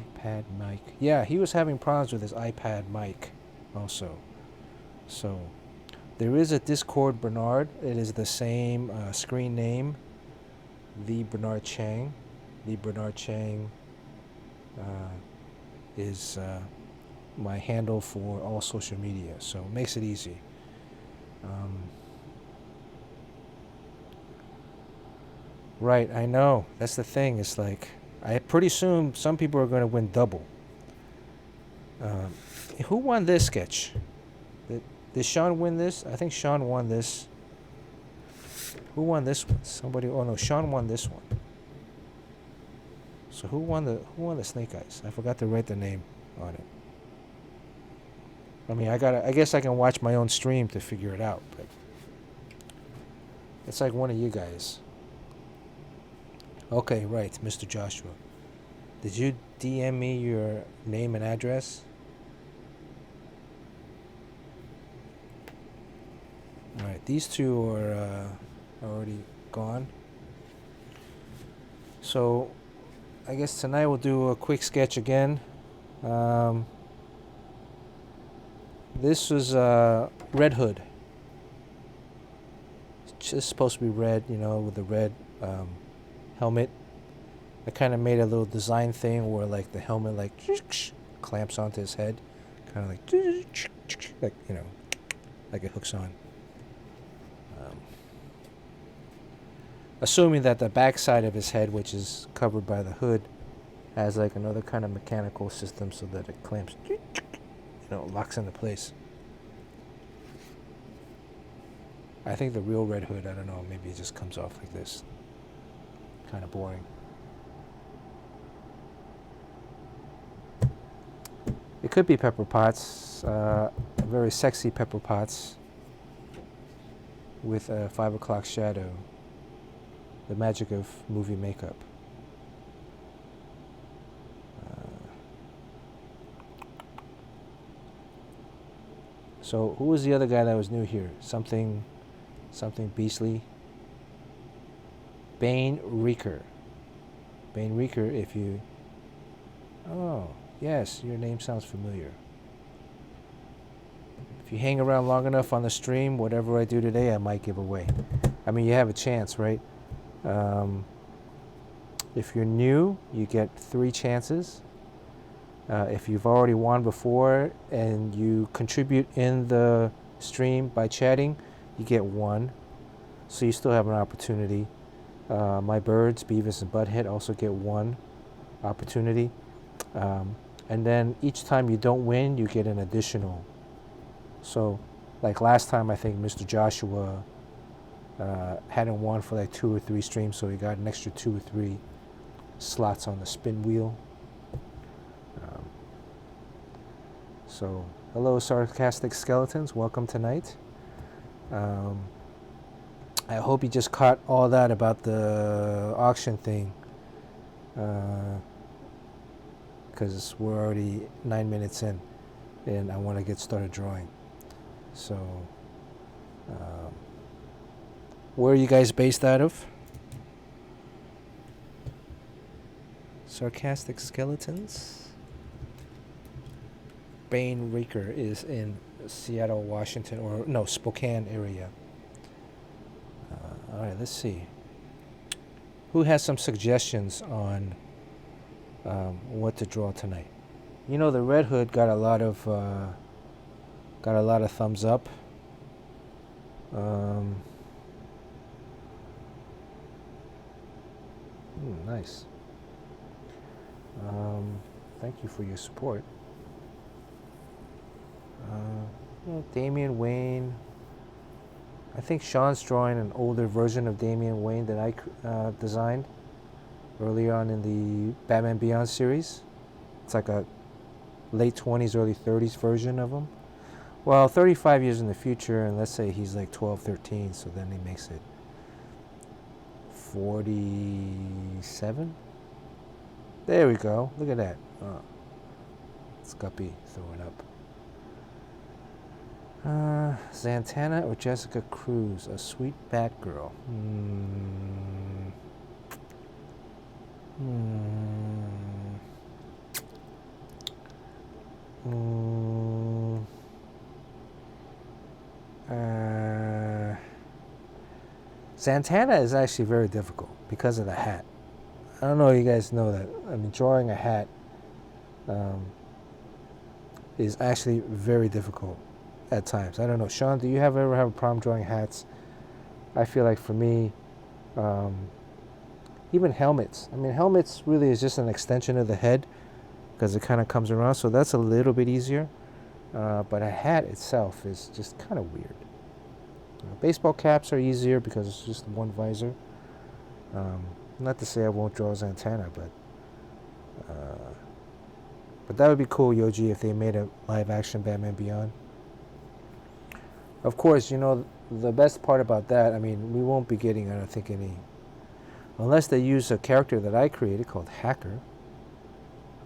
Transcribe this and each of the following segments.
iPad mic. Yeah, he was having problems with his iPad mic also. So there is a Discord Bernard. It is the same screen name, the Bernard Chang. The Bernard Chang is my handle for all social media, so it makes it easy. Right, I know. That's the thing. It's like, I pretty soon some people are going to win double. Who won this sketch? Did Sean win this? I think Sean won this. Who won this one? Somebody. Oh no, Sean won this one. So who won the Snake Eyes? I forgot to write the name on it. I mean, I guess I can watch my own stream to figure it out, but it's like one of you guys. Okay, right, Mr. Joshua. Did you DM me your name and address? Alright, these two are already gone. So, I guess tonight we'll do a quick sketch again. This was Red Hood. It's just supposed to be red, you know, with the red helmet. I kind of made a little design thing where like the helmet like clamps onto his head, kind of like you know, like it hooks on. Assuming that the back side of his head, which is covered by the hood, has like another kind of mechanical system so that it clamps, you know, locks into place. I think the real Red Hood, I don't know, maybe it just comes off like this. Kind of boring. It could be Pepper Potts, very sexy Pepper Potts with a 5 o'clock shadow. The magic of movie makeup. So who was the other guy that was new here? Something beastly. Bane Reeker. Bane Reeker, if you... Oh, yes, your name sounds familiar. If you hang around long enough on the stream, whatever I do today, I might give away. I mean, you have a chance, right? If you're new, you get 3 chances. If you've already won before and you contribute in the stream by chatting, you get 1. So you still have an opportunity. My birds, Beavis and Butthead, also get 1 opportunity. And then each time you don't win, you get an additional. So, like last time, I think Mr. Joshua hadn't won for like 2 or 3 streams, so he got an extra 2 or 3 slots on the spin wheel. So, hello, sarcastic skeletons. Welcome tonight. I hope you just caught all that about the auction thing, because we're already 9 minutes in, and I want to get started drawing. So, where are you guys based out of? Sarcastic skeletons. Bane Reeker is in Seattle, Washington, or no, Spokane area. All right, let's see. Who has some suggestions on what to draw tonight? You know, the Red Hood got a lot of thumbs up. Nice. Thank you for your support. Damian Wayne. I think Sean's drawing an older version of Damian Wayne that I designed earlier on in the Batman Beyond series. It's like a late 20s, early 30s version of him. Well, 35 years in the future, and let's say he's like 12, 13, so then he makes it 47? There we go. Look at that. It's Guppy throwing up. Zantana or Jessica Cruz, a sweet Batgirl. Santana is actually very difficult because of the hat. I don't know if you guys know that. I mean, drawing a hat um, is actually very difficult at times. I don't know. Sean, do you ever have a problem drawing hats? I feel like for me, um, even helmets. I mean, helmets really is just an extension of the head because it kind of comes around, so that's a little bit easier. But a hat itself is just kind of weird. Baseball caps are easier because it's just one visor. Not to say I won't draw Santana, but that would be cool, Yoji, if they made a live-action Batman Beyond. Of course, you know, the best part about that, I mean, we won't be getting, I don't think, any... Unless they use a character that I created called Hacker,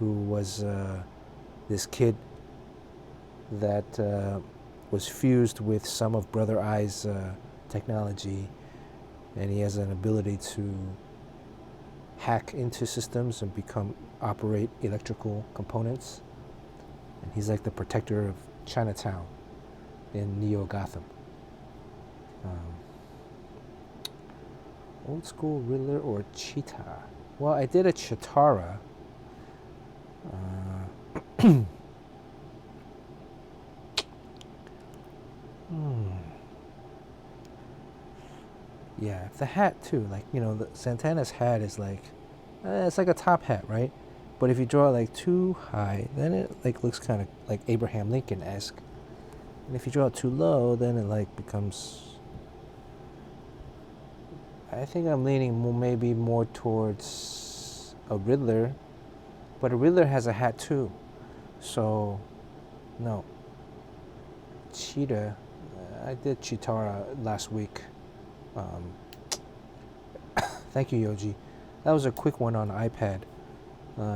who was this kid that was fused with some of Brother Eye's technology, and he has an ability to hack into systems and operate electrical components. And he's like the protector of Chinatown in Neo Gotham. Old school Riddler or Cheetah? Well, I did a Chitara. Yeah, the hat too. Like, you know, Santana's hat is like, it's like a top hat, right? But if you draw it like too high, then it like looks kind of like Abraham Lincoln-esque. And if you draw it too low, then it like becomes... I think I'm leaning maybe more towards a Riddler, but a Riddler has a hat too. So, no. Cheetah, I did Chitara last week. Thank you, Yoji. That was a quick one on iPad.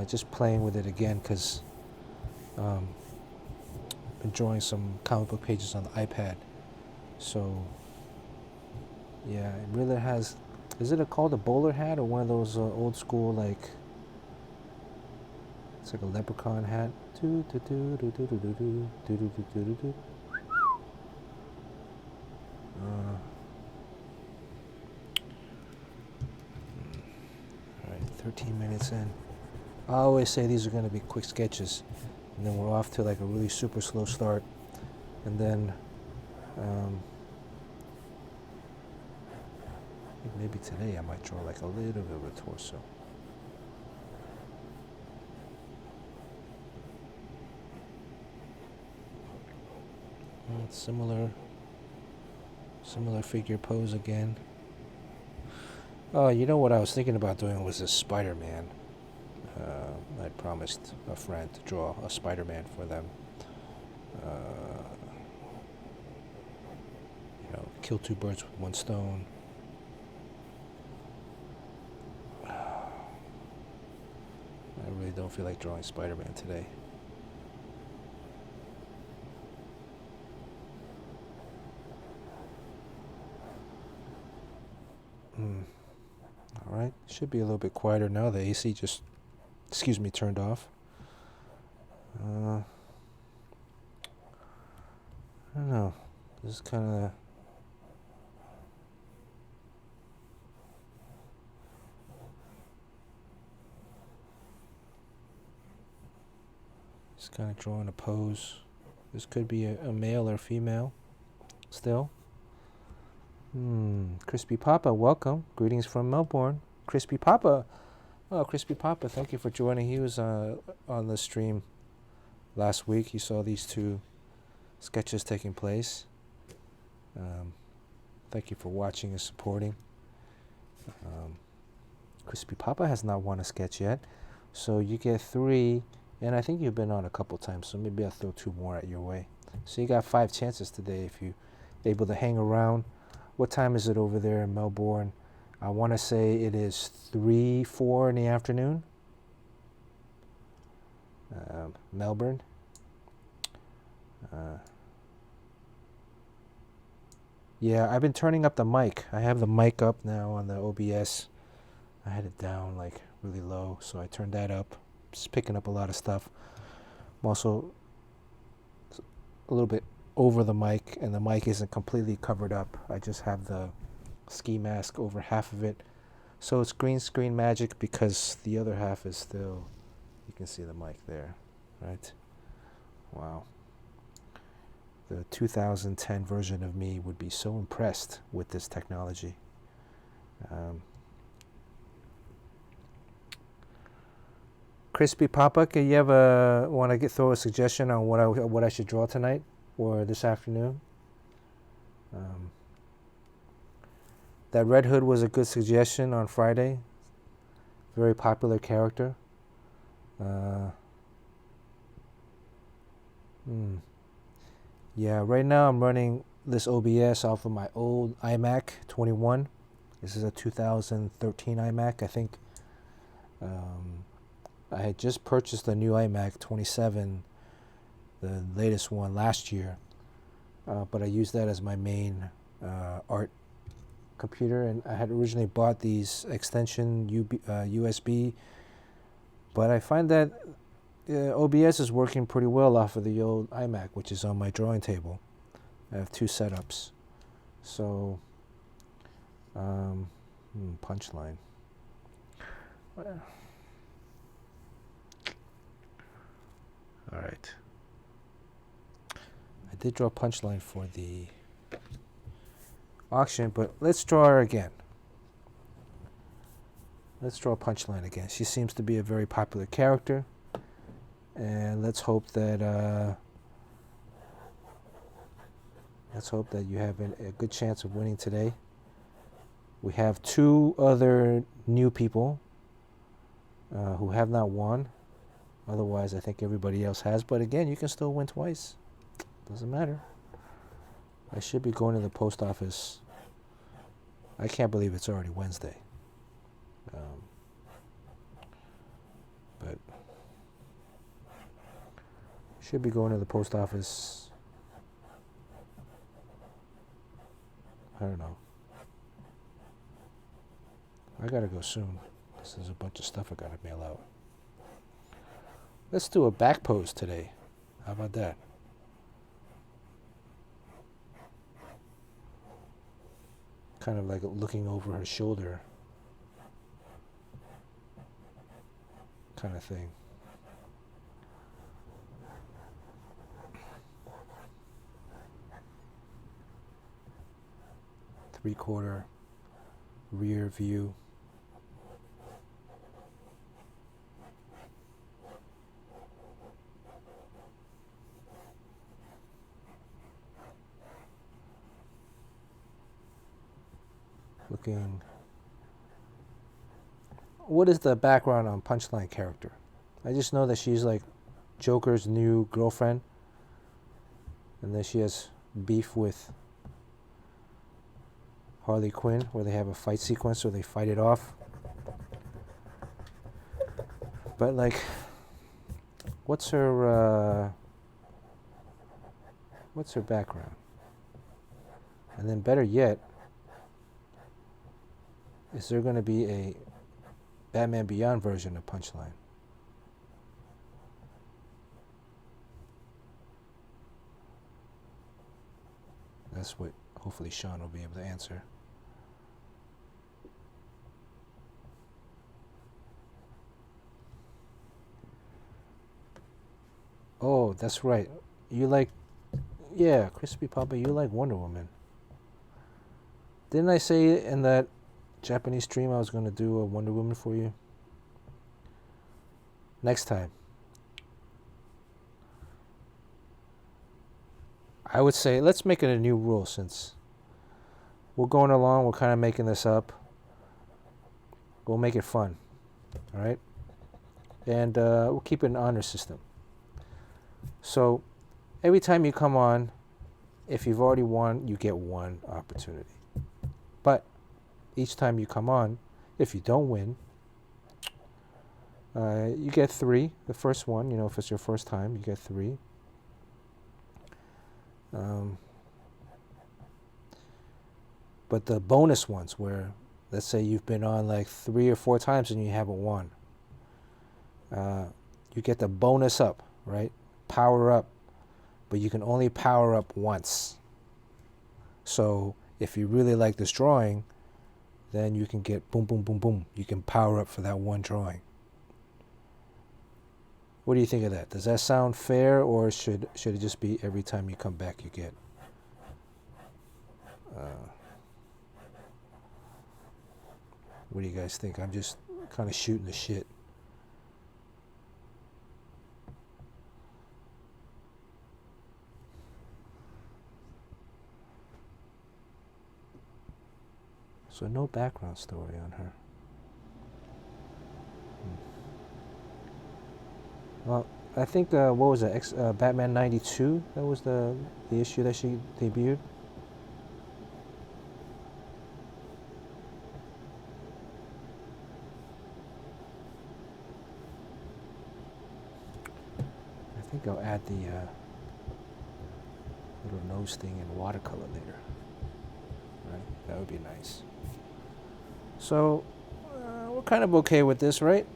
Just playing with it again because been drawing some comic book pages on the iPad. So, yeah, it really has... Is it called a bowler hat or one of those old school, like... It's like a leprechaun hat. Alright, 13 minutes in. I always say these are going to be quick sketches, and then we're off to like a really super slow start, and then maybe today I might draw like a little bit of a torso. Similar figure pose again. Oh, you know what I was thinking about doing was this Spider-Man. I promised a friend to draw a Spider-Man for them. You know, kill two birds with one stone. I really don't feel like drawing Spider-Man today. All right, should be a little bit quieter now. The AC just, turned off. I don't know. This is kind of... Just kind of drawing a pose. This could be a male or female still. Crispy Papa, welcome. Greetings from Melbourne. Crispy Papa. Oh, Crispy Papa, thank you for joining. He was on the stream last week. You saw these two sketches taking place. Thank you for watching and supporting. Crispy Papa has not won a sketch yet, so you get 3, and I think you've been on a couple times, so maybe I'll throw 2 more at your way. So you got 5 chances today if you're able to hang around. What time is it over there in Melbourne? I want to say it is 3-4 in the afternoon. Melbourne. Yeah, I've been turning up the mic. I have the mic up now on the OBS. I had it down like really low, so I turned that up. Just picking up a lot of stuff. I'm also a little bit over the mic, and the mic isn't completely covered up. I just have the ski mask over half of it. So it's green screen magic because the other half is still, you can see the mic there, right? Wow. The 2010 version of me would be so impressed with this technology. Crispy Papa, can you want to throw a suggestion on what I should draw tonight or this afternoon? That Red Hood was a good suggestion on Friday. Very popular character. Yeah, right now I'm running this OBS off of my old iMac 21. This is a 2013 iMac, I think. I had just purchased a new iMac 27, the latest one last year, but I used that as my main art computer, and I had originally bought these extension USB, but I find that OBS is working pretty well off of the old iMac, which is on my drawing table. I have two setups. So, Punchline. All right. I did draw Punchline for the auction, but let's draw her again. Let's draw Punchline again. She seems to be a very popular character, and let's hope that you have a good chance of winning today. We have two other new people who have not won. Otherwise, I think everybody else has. But again, you can still win twice. Doesn't matter. I should be going to the post office. I can't believe it's already Wednesday. But should be going to the post office. I don't know. I gotta go soon. There's a bunch of stuff I gotta mail out. Let's do a back pose today. How about that? Kind of like looking over her shoulder kind of thing. Three-quarter rear view. Looking. What is the background on Punchline character? I just know that she's like Joker's new girlfriend, and then she has beef with Harley Quinn, where they have a fight sequence where they fight it off. But like, what's her background? And then better yet, is there going to be a Batman Beyond version of Punchline? That's what hopefully Sean will be able to answer. Oh, that's right. You like, yeah, Crispy Papa, you like Wonder Woman. Didn't I say in that Japanese stream I was going to do a Wonder Woman for you? Next time. I would say let's make it a new rule, since we're going along, we're kind of making this up. We'll make it fun. All right? And we'll keep it an honor system. So every time you come on, if you've already won, you get one opportunity. But each time you come on, if you don't win, you get 3. The first one, if it's your first time, you get 3. But the bonus ones, where let's say you've been on like 3 or 4 times and you haven't won, you get the bonus up, right? Power up, but you can only power up once. So if you really like this drawing, then you can get boom, boom, boom, boom. You can power up for that one drawing. What do you think of that? Does that sound fair, or should it just be every time you come back you get? What do you guys think? I'm just kind of shooting the shit. So no background story on her. Well, I think what was it? Batman '92. That was the issue that she debuted. I think I'll add the little nose thing in watercolor later. Right? That would be nice. So we're kind of okay with this, right?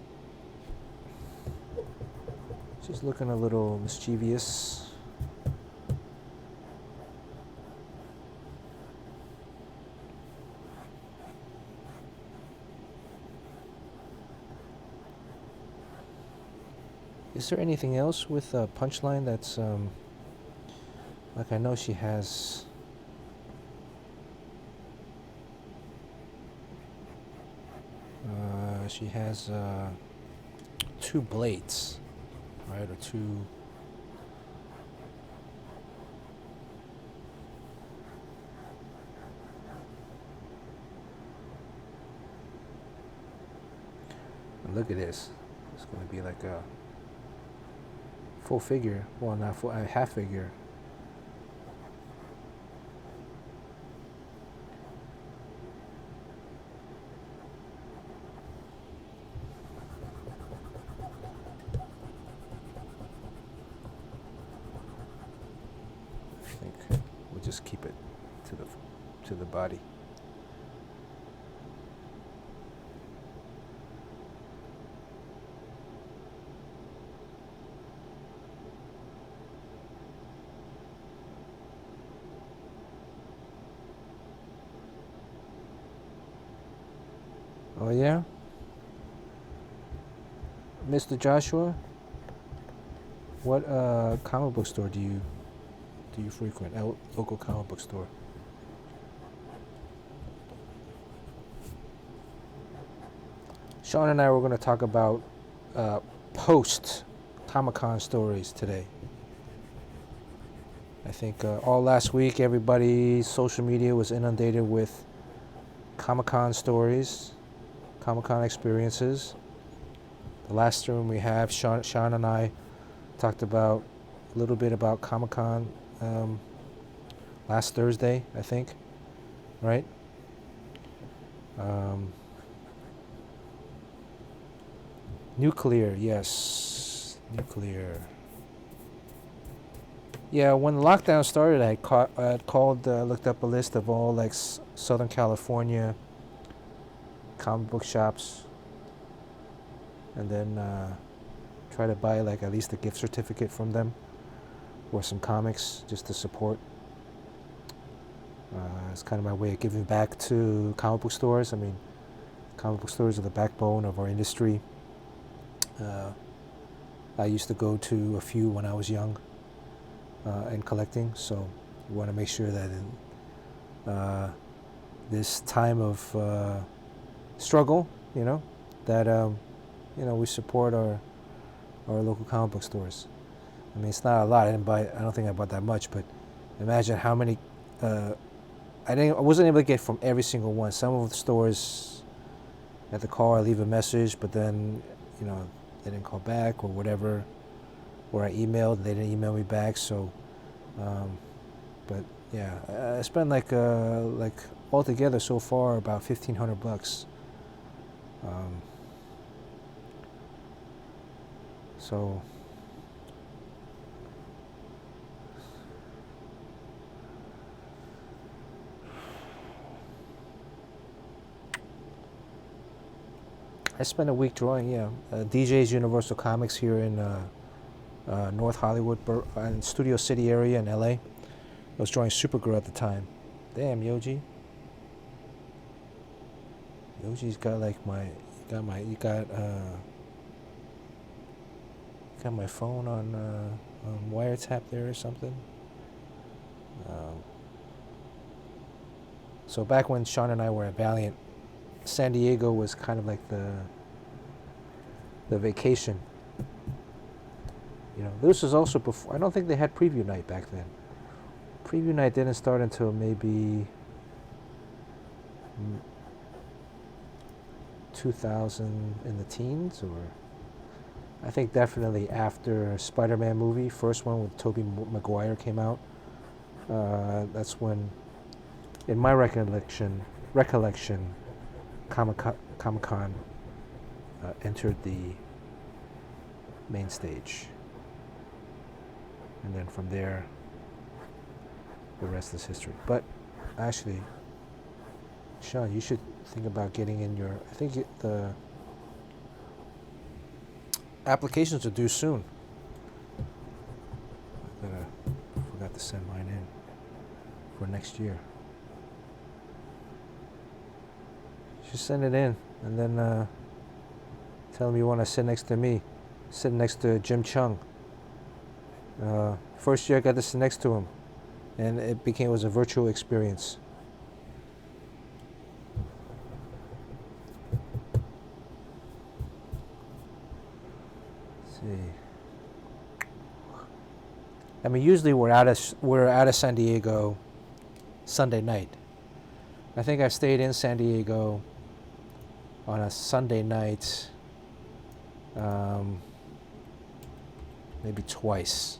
She's looking a little mischievous. Is there anything else with Punchline that's like, I know she has two blades, right? Or two. And look at this. It's going to be like a full figure. Well, not full, half figure. I think we'll just keep it to the body. Oh yeah? Mr. Joshua? What comic book store do you frequent? A local comic book store. Sean and I were going to talk about post Comic-Con stories today. I think all last week everybody's social media was inundated with Comic-Con stories, Comic-Con experiences. The last stream we have, Sean and I talked about a little bit about Comic-Con last Thursday, I think, right? Nuclear, yes, nuclear. Yeah, when the lockdown started, I looked up a list of all like Southern California comic book shops, and then try to buy like at least a gift certificate from them or some comics just to support. It's kind of my way of giving back to comic book stores. I mean, comic book stores are the backbone of our industry. I used to go to a few when I was young and collecting, so we want to make sure that in this time of struggle, that we support our local comic book stores. I mean, it's not a lot. I don't think I bought that much, but imagine how many. I wasn't able to get from every single one. Some of the stores at the call, I leave a message, but then they didn't call back or whatever, or I emailed, they didn't email me back. So, but yeah, I spent like altogether so far about $1,500. So. I spent a week drawing, DJ's Universal Comics here in North Hollywood and Studio City area in LA. I was drawing Supergirl at the time. Damn, Yoji. Yoji's got like got my phone on wiretap there or something. Um, so back when Sean and I were at Valiant, San Diego was kind of like the vacation. This was also before. I don't think they had preview night back then. Preview night didn't start until maybe 2000 in the teens, or I think definitely after Spider-Man movie, first one with Tobey Maguire came out. That's when, in my recollection, Comic-Con entered the main stage. And then from there, the rest is history. But actually, Sean, you should think about getting in your, I think the applications are due soon. I forgot to send mine in for next year. Just send it in, and then tell them you want to sit next to me, sit next to Jim Chung. First year I got to sit next to him, and it was a virtual experience. Let's see. I mean, usually we're out of San Diego Sunday night. I think I stayed in San Diego on a Sunday night, maybe twice.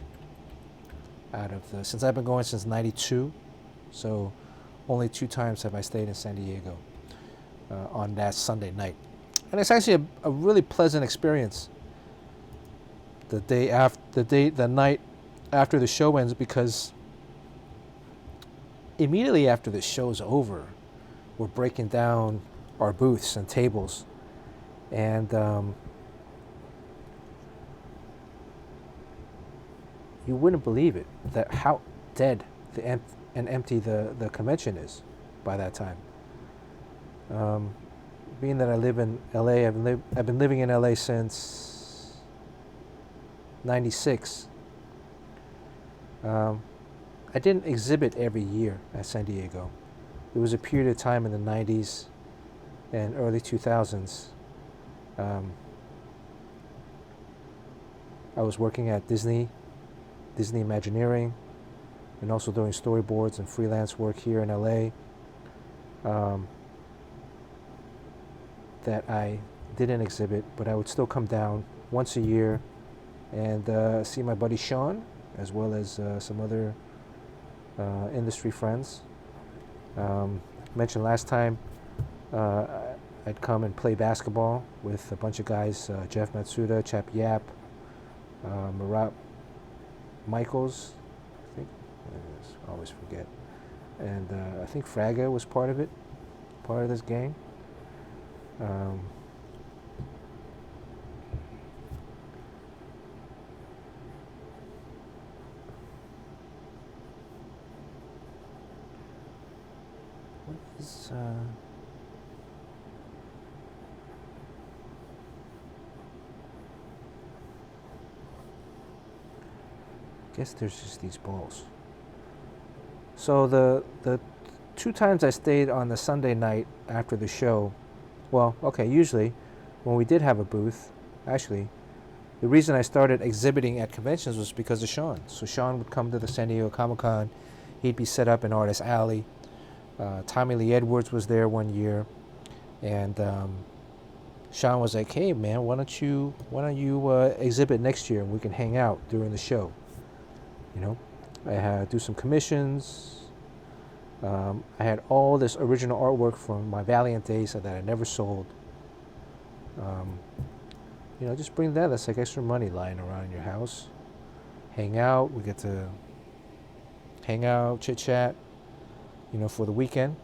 Since I've been going since '92, so only 2 times have I stayed in San Diego on that Sunday night, and it's actually a really pleasant experience. The night after the show ends, because immediately after the show's over, we're breaking down our booths and tables, and you wouldn't believe it that how dead and empty the convention is by that time. Being that I live in LA, I've been living in LA since '96. I didn't exhibit every year at San Diego. There was a period of time in the '90s and early 2000s. I was working at Disney Imagineering, and also doing storyboards and freelance work here in LA. That I didn't exhibit, but I would still come down once a year and see my buddy Sean, as well as some other industry friends. Mentioned last time I'd come and play basketball with a bunch of guys, Jeff Matsuda, Chap Yap, Marat Michaels, I think. I always forget. And I think Fraga was part of this gang. What is I guess there's just these balls. So the 2 times I stayed on the Sunday night after the show, well, okay, usually when we did have a booth, actually, the reason I started exhibiting at conventions was because of Sean. So Sean would come to the San Diego Comic-Con, he'd be set up in Artist Alley. Tommy Lee Edwards was there one year, and Sean was like, "Hey man, why don't you exhibit next year and we can hang out during the show?" I had do some commissions. I had all this original artwork from my Valiant days that I never sold. Just bring that. That's like extra money lying around in your house. Hang out. We get to hang out, chit chat, for the weekend.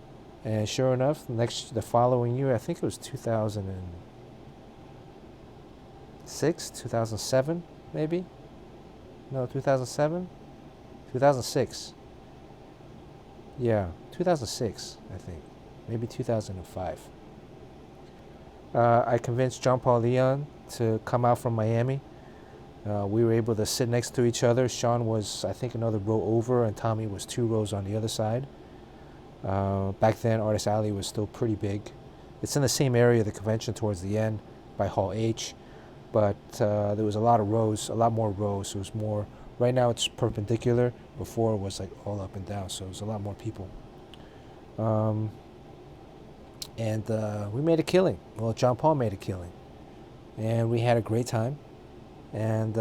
And sure enough, the following year, I think it was 2006, 2007, maybe. No, 2007, 2006. Yeah, 2006, I think. Maybe 2005. I convinced John Paul Leon to come out from Miami. We were able to sit next to each other. Sean was, I think, another row over, and Tommy was 2 rows on the other side. Back then, Artist Alley was still pretty big. It's in the same area of the convention towards the end by Hall H, but there was a lot of rows, a lot more rows. So it was more. Right now it's perpendicular. Before it was like all up and down, so it was a lot more people. And we made a killing. Well, John Paul made a killing, and we had a great time. And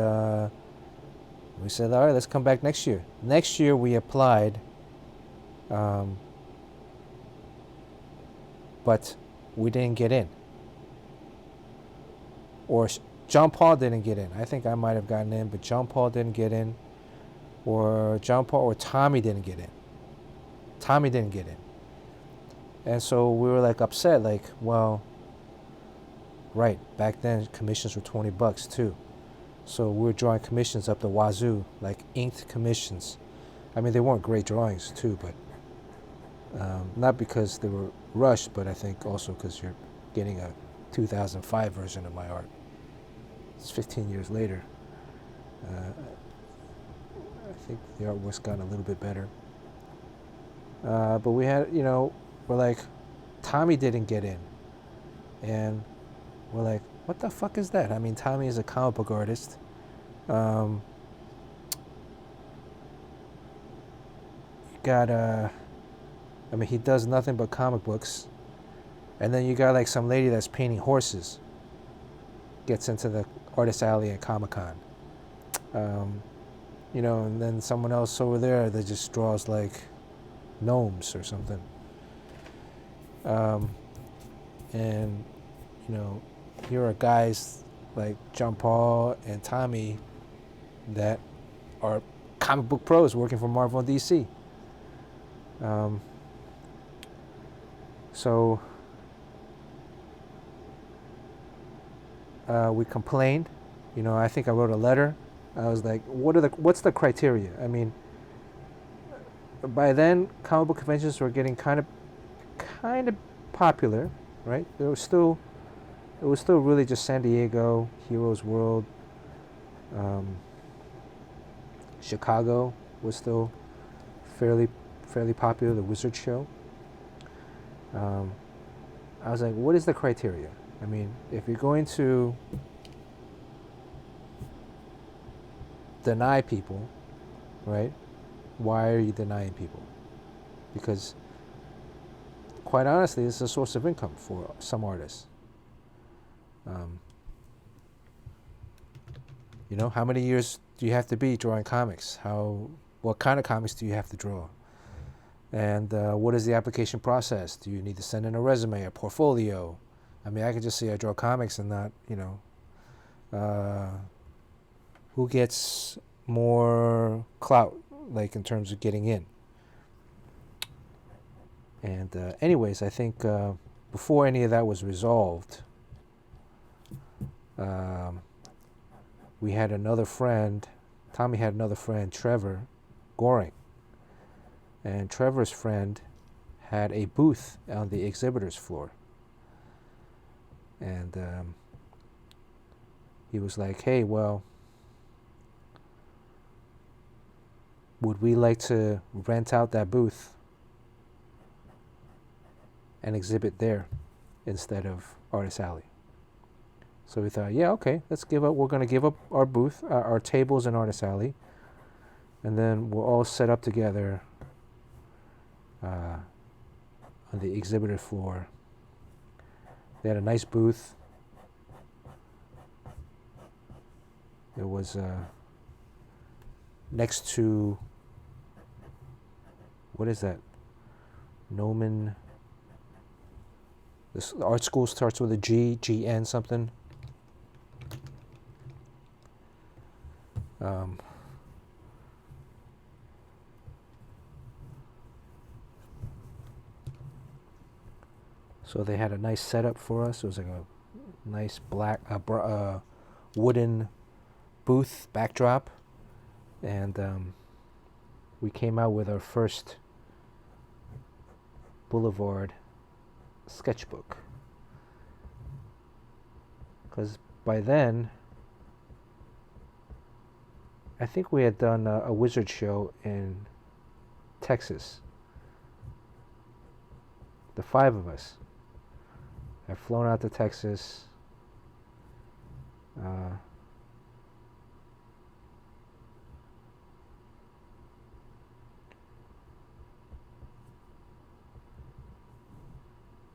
we said, all right, let's come back next year. Next year we applied, but we didn't get in. Or John Paul didn't get in. I think I might have gotten in, but John Paul didn't get in. Or John Paul or Tommy didn't get in. Tommy didn't get in. And so we were like upset, like, well, right, back then commissions were $20 too. So we were drawing commissions up the wazoo, like inked commissions. I mean, they weren't great drawings too, but not because they were rushed, but I think also because you're getting a 2005 version of my art. It's 15 years later. I think the artwork's gotten a little bit better. But we had, we're like, Tommy didn't get in. And we're like, what the fuck is that? I mean, Tommy is a comic book artist. You got, he does nothing but comic books. And then you got like some lady that's painting horses. Gets into the Artist Alley at Comic-Con. And then someone else over there that just draws like gnomes or something. And here are guys like John Paul and Tommy that are comic book pros working for Marvel and DC. So we complained. I think I wrote a letter. I was like, what's the criteria? I mean, by then comic book conventions were getting kind of popular, right? It was still really just San Diego, Heroes World. Chicago was still fairly popular, the Wizard Show. I was like, what is the criteria? I mean, if you're going to deny people, right? Why are you denying people? Because quite honestly, it's a source of income for some artists. How many years do you have to be drawing comics? What kind of comics do you have to draw? And what is the application process? Do you need to send in a resume, a portfolio? I mean, I can just say I draw comics and not, who gets more clout, like in terms of getting in. And anyways, I think before any of that was resolved, we had another friend, Tommy had another friend, Trevor Goring. And Trevor's friend had a booth on the exhibitors floor. And he was like, hey, well, would we like to rent out that booth and exhibit there instead of Artist Alley? So we thought, yeah, okay, we're going to give up our booth, our tables in Artist Alley, and then we'll all set up together on the exhibitor floor. They had a nice booth. It was next to, what is that? Nomen. This art school starts with a G, GN something. So they had a nice setup for us. It was like a nice black wooden booth backdrop, and we came out with our first Boulevard sketchbook. because by then I think we had done a wizard show in Texas. The 5 of us have flown out to Texas.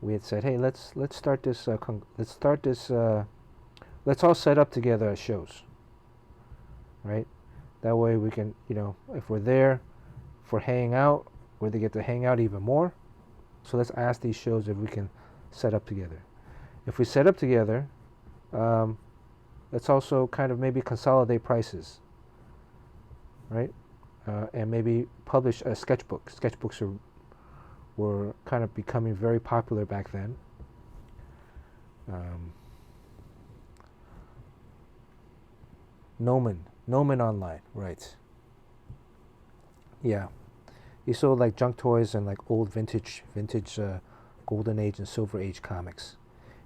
We had said, "Hey, let's start this. Let's all set up together at shows, right? That way we can, if we're there for hanging out, we get to hang out even more. So let's ask these shows if we can set up together. If we set up together, let's also kind of maybe consolidate prices, right? And maybe publish a sketchbook. Sketchbooks were kind of becoming very popular back then. Nomen Online, right? Yeah, he sold like junk toys and like old vintage, golden age and silver age comics,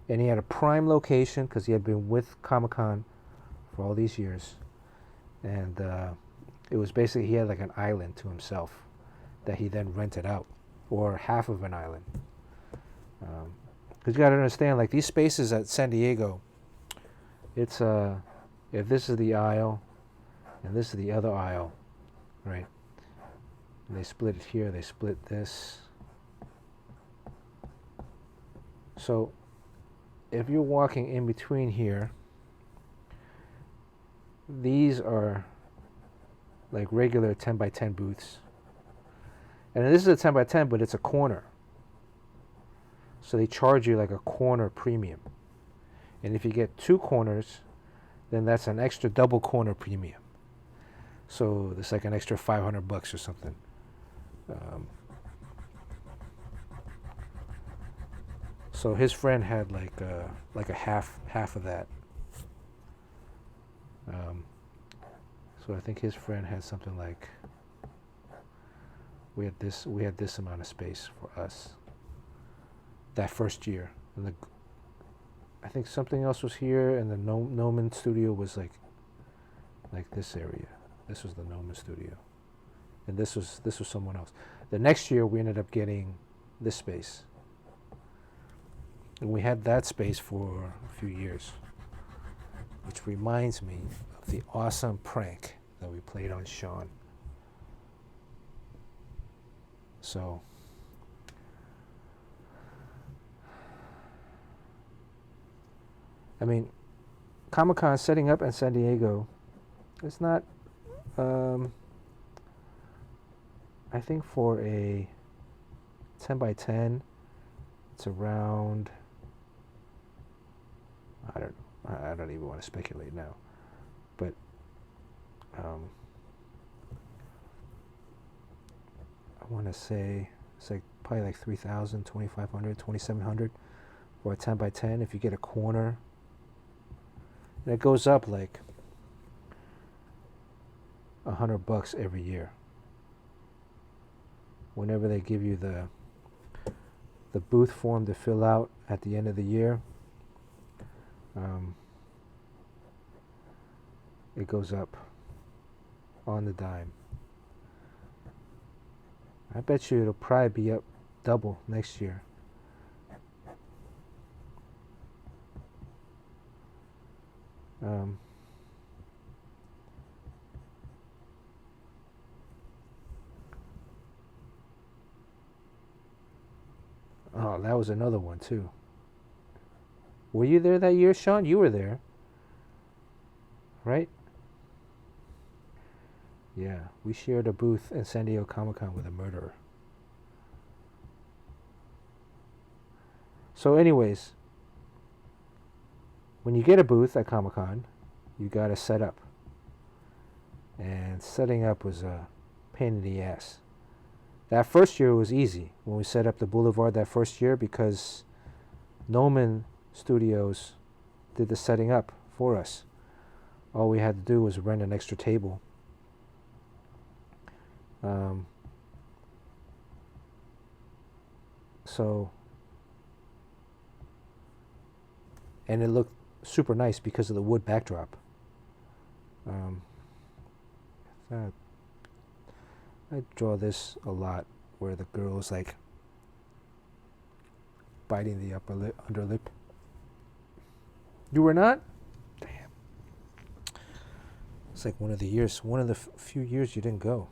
and he had a prime location because he had been with Comic-Con for all these years, and it was basically he had like an island to himself that he then rented out, or half of an island. Because you got to understand, like these spaces at San Diego, it's if this is the aisle, and this is the other aisle, right? And they split it here, they split this. So if you're walking in between here, these are like regular 10 by 10 booths. And this is a 10 by 10, but it's a corner. So they charge you like a corner premium. And if you get 2 corners, then that's an extra double corner premium. So it's like an extra $500 or something. So his friend had like a half of that. So I think his friend had something like we had this amount of space for us that first year, and I think something else was here, and the Nomen studio was like this area. This was the Nomen studio, and this was someone else. The next year we ended up getting this space, and we had that space for a few years, which reminds me of the awesome prank that we played on Sean. So I mean, Comic-Con setting up in San Diego, it's not, I think for a 10 by 10, it's around, I don't even want to speculate now, but I want to say it's like probably like 3,000, 2,500, 2,700 for a 10 by 10 if you get a corner. And it goes up like $100 every year. Whenever they give you the booth form to fill out at the end of the year, it goes up on the dime. I bet you it'll probably be up double next year. Oh, that was another one too. Were you there that year, Sean? You were there, right? Yeah, we shared a booth in San Diego Comic-Con with a murderer. So anyways, when you get a booth at Comic-Con, you gotta set up. And setting up was a pain in the ass. That first year was easy when we set up the Boulevard that first year because Nomen Studios did the setting up for us. All we had to do was rent an extra table. And it looked super nice because of the wood backdrop. I draw this a lot, where the girl is like biting the under lip. You were not? Damn. It's like one of the few years you didn't go.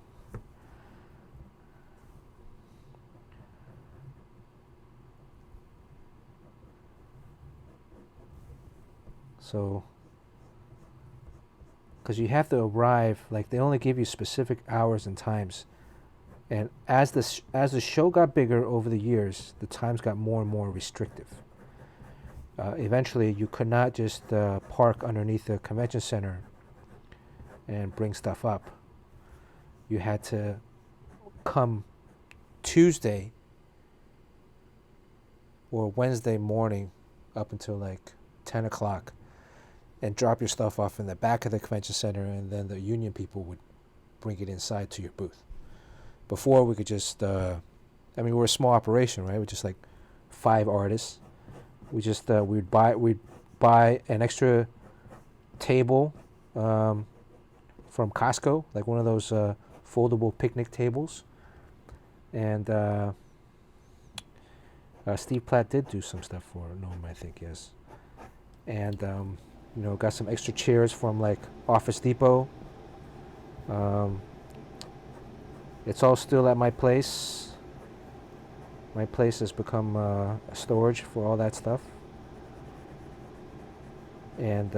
So, because you have to arrive, like they only give you specific hours and times, and as the show got bigger over the years, the times got more and more restrictive. Eventually, you could not just park underneath the convention center and bring stuff up. You had to come Tuesday or Wednesday morning up until like 10 o'clock and drop your stuff off in the back of the convention center, and then the union people would bring it inside to your booth. Before, we could just, we're a small operation, right? We're just like 5 artists. We'd buy an extra table from Costco, like one of those foldable picnic tables. And Steve Platt did do some stuff for Gnome, I think, yes. And got some extra chairs from like Office Depot. It's all still at my place. My place has become a storage for all that stuff. And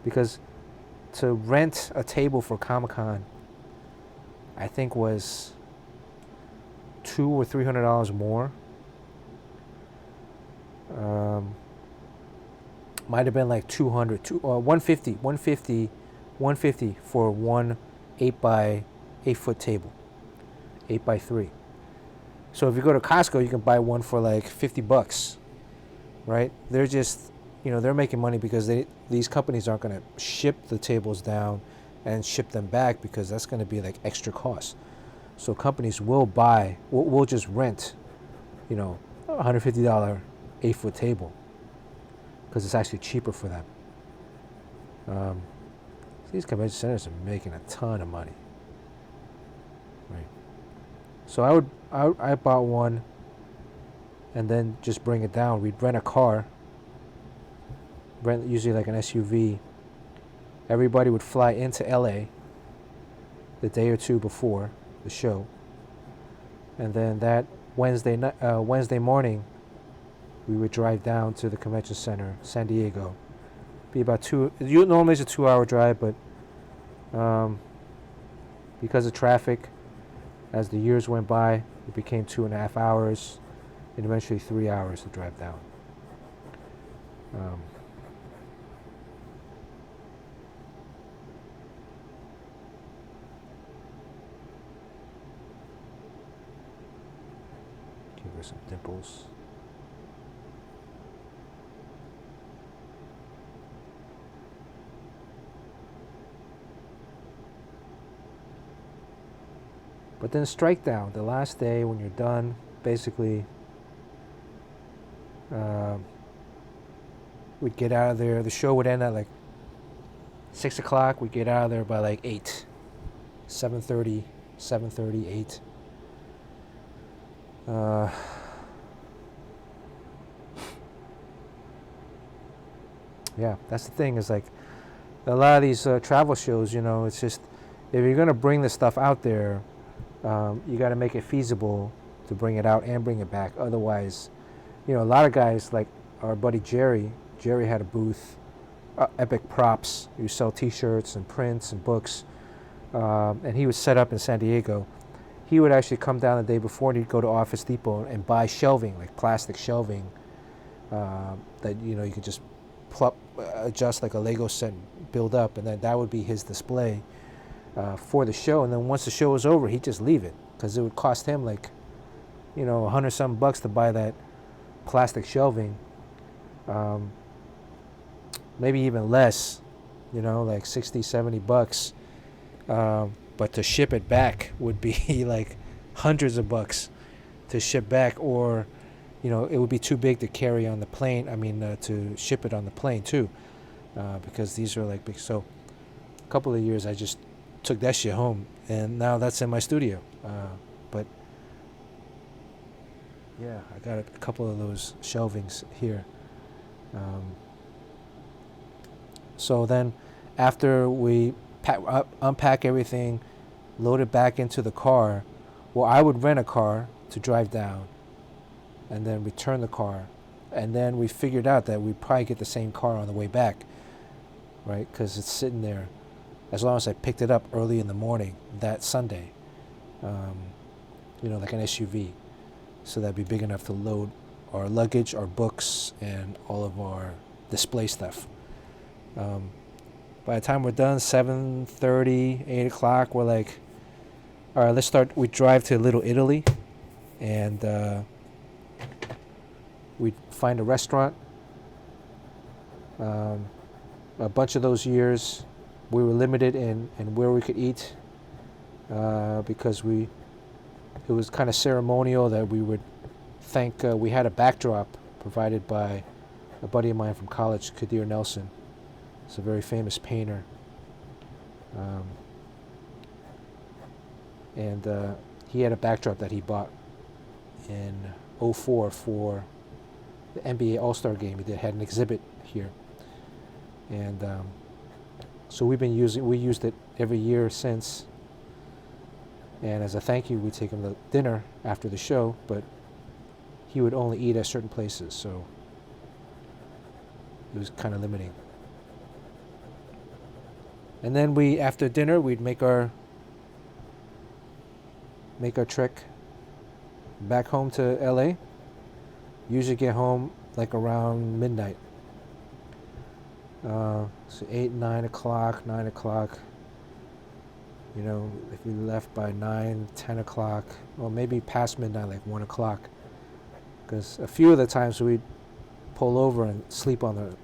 because to rent a table for Comic-Con, I think was $200 or $300 more. Might have been like 150 for one 8 foot table, 8x3. So if you go to Costco, you can buy one for like $50, right? They're just, they're making money because these companies aren't going to ship the tables down and ship them back, because that's going to be like extra cost. So companies will just rent, $150 8 foot table, because it's actually cheaper for them. These convention centers are making a ton of money, right? So I bought one, and then just bring it down. We'd rent a car, usually like an SUV. Everybody would fly into LA the day or two before the show, and then that Wednesday morning, we would drive down to the convention center, San Diego. Be about normally it's a 2-hour drive, but because of traffic, as the years went by, it became 2.5 hours, and eventually 3 hours to drive down. Give her some dimples. But then strike down, the last day when you're done, basically, we'd get out of there. The show would end at like 6 o'clock. We'd get out of there by like 8, 7:30, 8. Yeah, that's the thing, is like a lot of these travel shows, it's just, if you're going to bring this stuff out there, you got to make it feasible to bring it out and bring it back. Otherwise, a lot of guys, like our buddy Jerry had a booth, Epic Props. You sell T-shirts and prints and books, and he was set up in San Diego. He would actually come down the day before, and he'd go to Office Depot and buy shelving, like plastic shelving, that you could just adjust like a Lego set, and build up, and then that would be his display for the show. And then once the show was over, he'd just leave it, because it would cost him like, $100-something to buy that plastic shelving. Maybe even less, like $60-70. But to ship it back would be like hundreds of bucks to ship back, or it would be too big to carry on the plane. I mean, to ship it on the plane too, because these are like big. So, a couple of years I just took that shit home, and now that's in my studio. But yeah, I got a couple of those shelvings here. So then, after we unpack everything, load it back into the car, well, I would rent a car to drive down, and then return the car, and then we figured out that we'd probably get the same car on the way back, right? Because it's sitting there, as long as I picked it up early in the morning that Sunday, like an SUV, so that'd be big enough to load our luggage, our books, and all of our display stuff. By the time we're done, 7:30, 8 o'clock, we're like, all right, let's start. We drive to Little Italy, and we find a restaurant. A bunch of those years, we were limited in where we could eat, because it was kind of ceremonial that we would thank. We had a backdrop provided by a buddy of mine from college, Kadir Nelson. He's a very famous painter. And he had a backdrop that he bought in '04 for the NBA All-Star game. He had an exhibit here. And so we used it every year since. And as a thank you, we take him to dinner after the show, but he would only eat at certain places, so it was kind of limiting. And then after dinner, we'd make our trek back home to LA. Usually get home like around midnight. So 8, 9 o'clock. If we left by 9, 10 o'clock, or maybe past midnight, like 1 o'clock. Because a few of the times we'd pull over and sleep on the,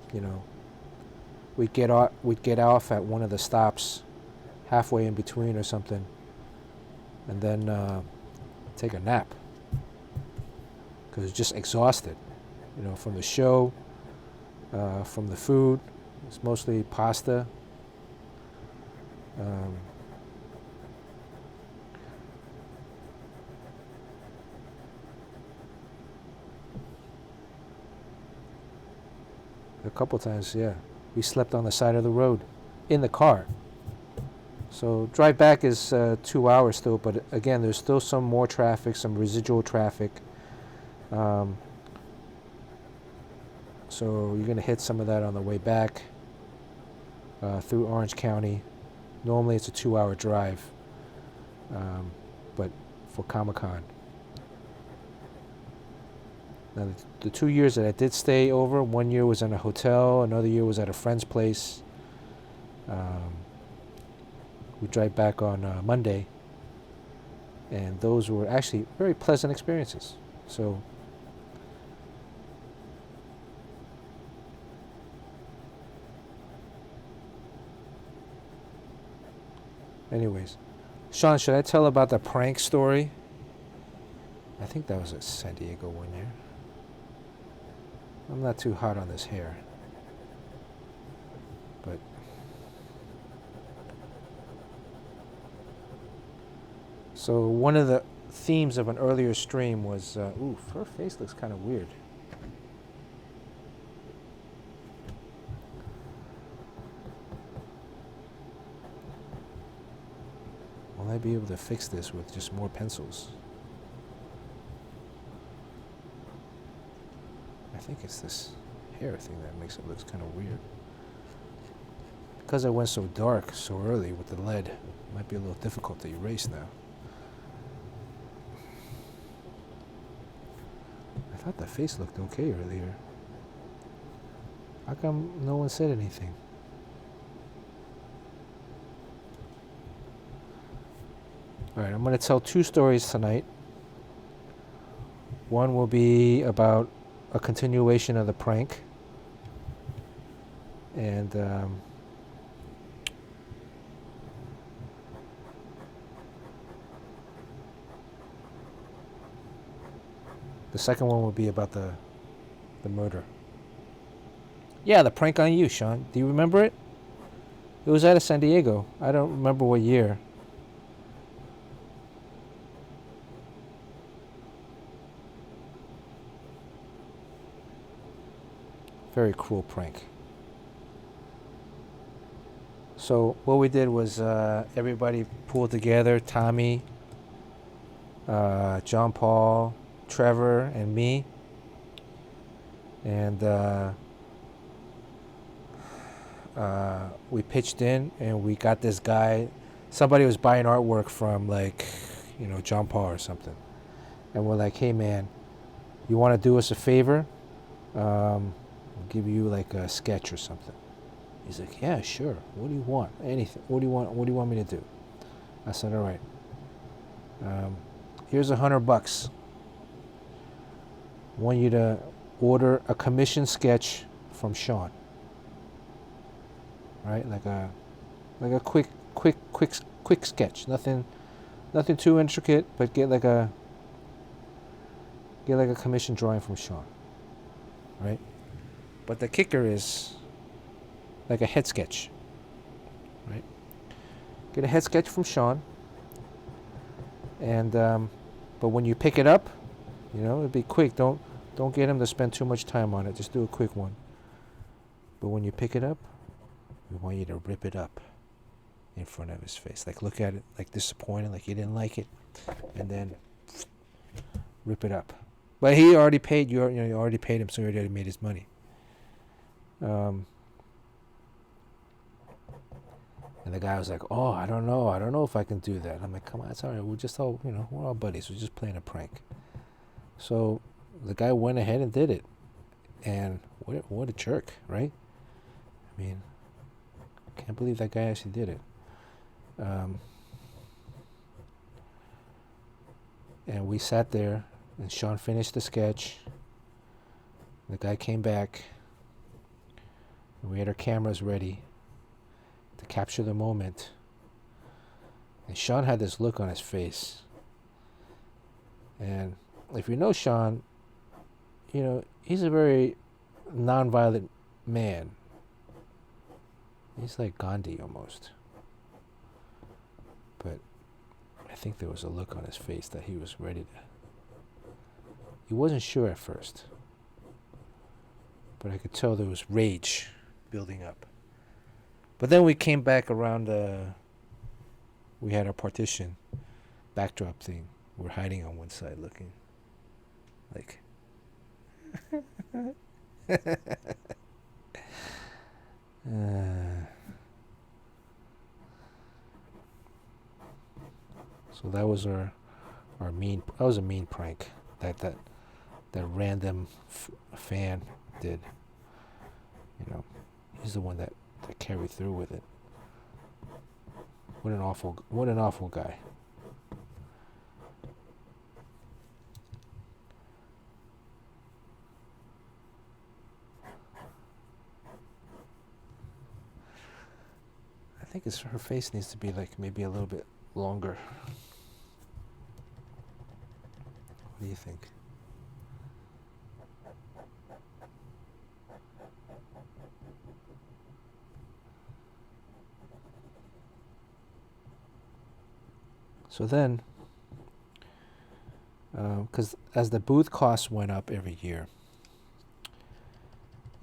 we'd get off at one of the stops halfway in between or something, and then take a nap, because just exhausted, from the show, from the food. It's mostly pasta. A couple times, yeah. We slept on the side of the road in the car. So drive back is 2 hours still, but again, there's still some more traffic, some residual traffic. So you're going to hit some of that on the way back through Orange County. Normally it's a 2-hour drive, but for Comic-Con. Now, the 2 years that I did stay over, 1 year was in a hotel, another year was at a friend's place. We drive back on Monday, and those were actually very pleasant experiences. So, anyways, Sean, should I tell about the prank story? I think that was at San Diego 1 year. I'm not too hot on this hair, but so one of the themes of an earlier stream was, ooh, her face looks kind of weird. Will I be able to fix this with just more pencils? I think it's this hair thing that makes it look kind of weird. Because I went so dark so early with the lead, it might be a little difficult to erase now. I thought the face looked okay earlier. How come no one said anything? Alright, I'm going to tell 2 stories tonight. One will be about a continuation of the prank, and The second one would be about the murder. Yeah, the prank on you, Sean. Do you remember it? It was out of San Diego. I don't remember what year. Very cruel prank. So what we did was everybody pulled together. Tommy, John Paul, Trevor, and me. And we pitched in, and we got this guy. Somebody was buying artwork from, like, John Paul or something. And we're like, hey, man, you want to do us a favor? I'll give you like a sketch or something. He's like, yeah, sure. What do you want? Anything. What do you want me to do? I said, all right. Here's $100. I want you to order a commission sketch from Sean. Right? Like a quick sketch. Nothing too intricate, but get like a commission drawing from Sean. Right? But the kicker is like a head sketch. Right? Get a head sketch from Sean. And but when you pick it up, it'd be quick. Don't get him to spend too much time on it. Just do a quick one. But when you pick it up, we want you to rip it up in front of his face. Like, look at it, like disappointed, like you didn't like it, and then rip it up. But he already paid you. You already paid him, so he already made his money. And the guy was like, "Oh, I don't know if I can do that." I'm like, "Come on, it's all right. We're just all, we're all buddies. We're just playing a prank." So the guy went ahead and did it, and what a jerk, right? I mean, can't believe that guy actually did it. And we sat there, and Sean finished the sketch. The guy came back, and we had our cameras ready to capture the moment. And Sean had this look on his face. And if you know Sean, he's a very nonviolent man. He's like Gandhi almost. But I think there was a look on his face that he was ready to. He wasn't sure at first. But I could tell there was rage building up. But then we came back around, we had our partition backdrop thing. We're hiding on one side looking like. So that was our mean. That was a mean prank that random fan did. He's the one that carried through with it. What an awful guy. I think her face needs to be like maybe a little bit longer. What do you think? So then, because as the booth costs went up every year,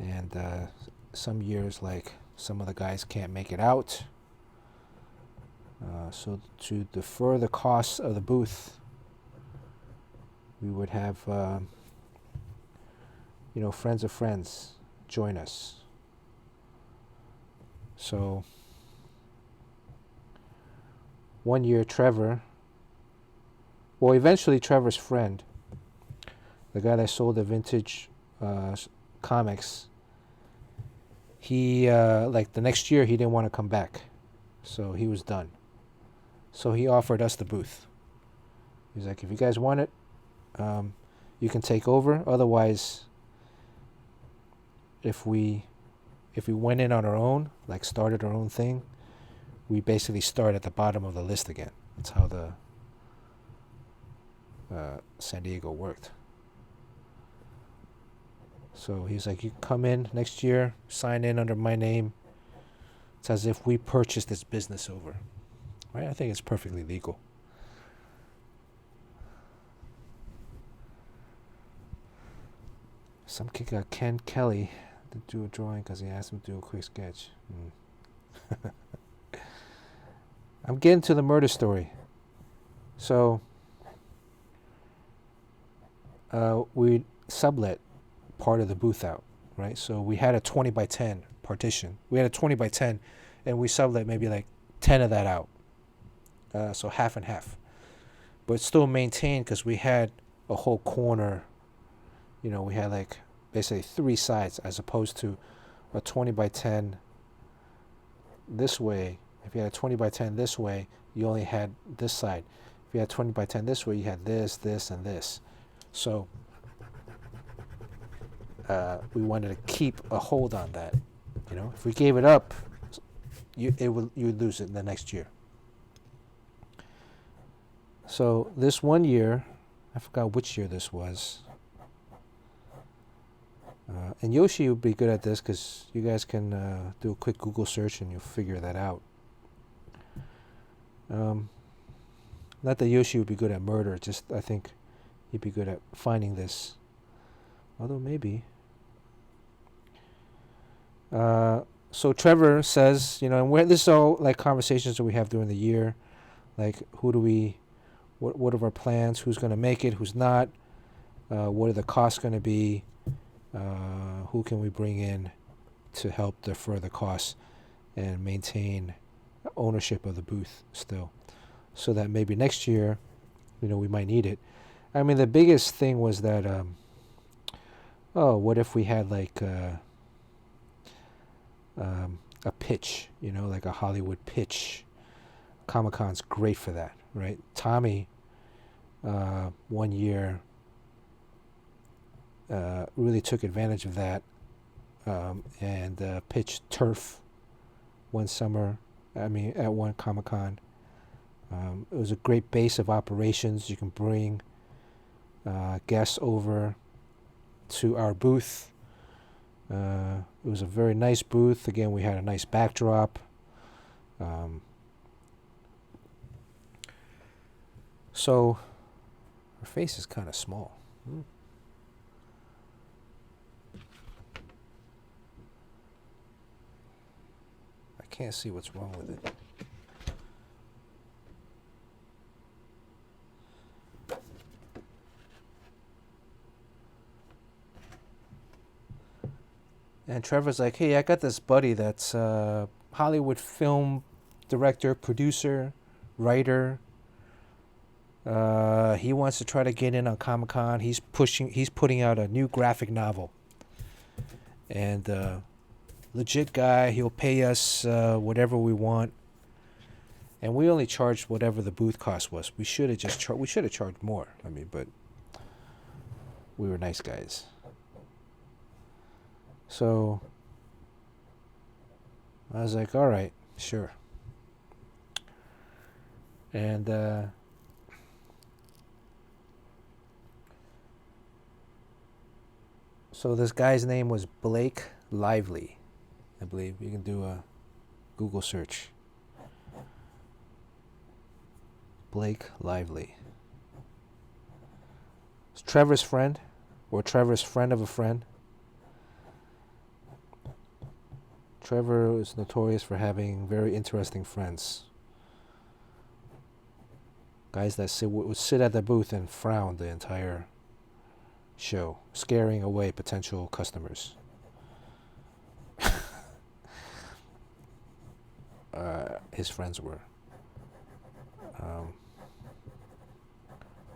and some years, like, some of the guys can't make it out, so to defer the costs of the booth, we would have, friends of friends join us. So one year, eventually Trevor's friend, the guy that sold the vintage comics, he, the next year, he didn't want to come back. So he was done. So he offered us the booth. He's like, if you guys want it, you can take over. Otherwise, if we went in on our own, like started our own thing, we basically start at the bottom of the list again. That's how the San Diego worked. So he's like, you come in next year, sign in under my name. It's as if we purchased this business over. Right? I think it's perfectly legal. Some kid got Ken Kelly to do a drawing because he asked him to do a quick sketch. I'm getting to the murder story. So we sublet part of the booth out, right? So we had a 20 by 10 partition. We had a 20 by 10, and we sublet maybe like 10 of that out. So half and half. But still maintained because we had a whole corner. We had like basically 3 sides as opposed to a 20 by 10 this way. If you had a 20 by 10 this way, you only had this side. If you had 20 by 10 this way, you had this, this, and this. So we wanted to keep a hold on that. If we gave it up, you would lose it in the next year. So this one year, I forgot which year this was. And Yoshi would be good at this because you guys can do a quick Google search and you'll figure that out. Not that Yoshi would be good at murder, just I think he'd be good at finding this. Although maybe. So Trevor says, and this is all like conversations that we have during the year. Like, what are our plans? Who's going to make it? Who's not? What are the costs going to be? Who can we bring in to help defer the costs and maintain ownership of the booth still, so that maybe next year, we might need it. I mean, the biggest thing was that, what if we had like a pitch, like a Hollywood pitch. Comic-Con's great for that, right? Tommy, one year, really took advantage of that and pitched Turf one summer. At one Comic-Con. It was a great base of operations. You can bring guests over to our booth. It was a very nice booth. Again, we had a nice backdrop. So her face is kind of small. I can't see what's wrong with it. And Trevor's like, hey, I got this buddy that's Hollywood film director, producer, writer. He wants to try to get in on Comic-Con. He's putting out a new graphic novel. And legit guy, he'll pay us whatever we want. And we only charged whatever the booth cost was. We should have charged more. But we were nice guys. So I was like, all right, sure. And so this guy's name was Blake Lively, I believe. You can do a Google search. Blake Lively. It's Trevor's friend, or Trevor's friend of a friend. Trevor is notorious for having very interesting friends. Guys that would sit at the booth and frown the entire show, scaring away potential customers. His friends were.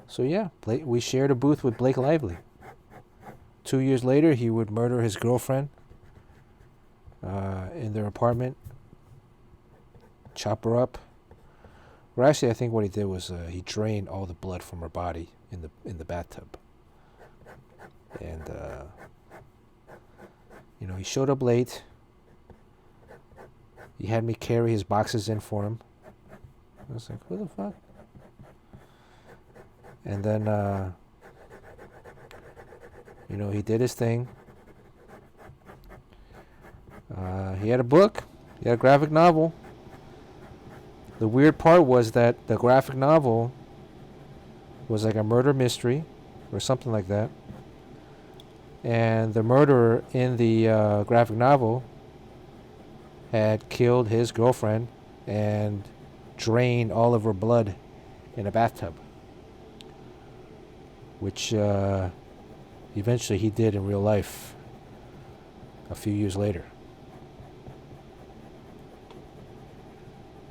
So yeah, we shared a booth with Blake Lively. 2 years later, he would murder his girlfriend in their apartment, chop her up. Well, actually, I think what he did was he drained all the blood from her body in the bathtub. And he showed up late. He had me carry his boxes in for him. I was like, what the fuck? And then he did his thing. He had a book. He had a graphic novel. The weird part was that the graphic novel was like a murder mystery or something like that. And the murderer in the graphic novel had killed his girlfriend and drained all of her blood in a bathtub, which eventually he did in real life a few years later.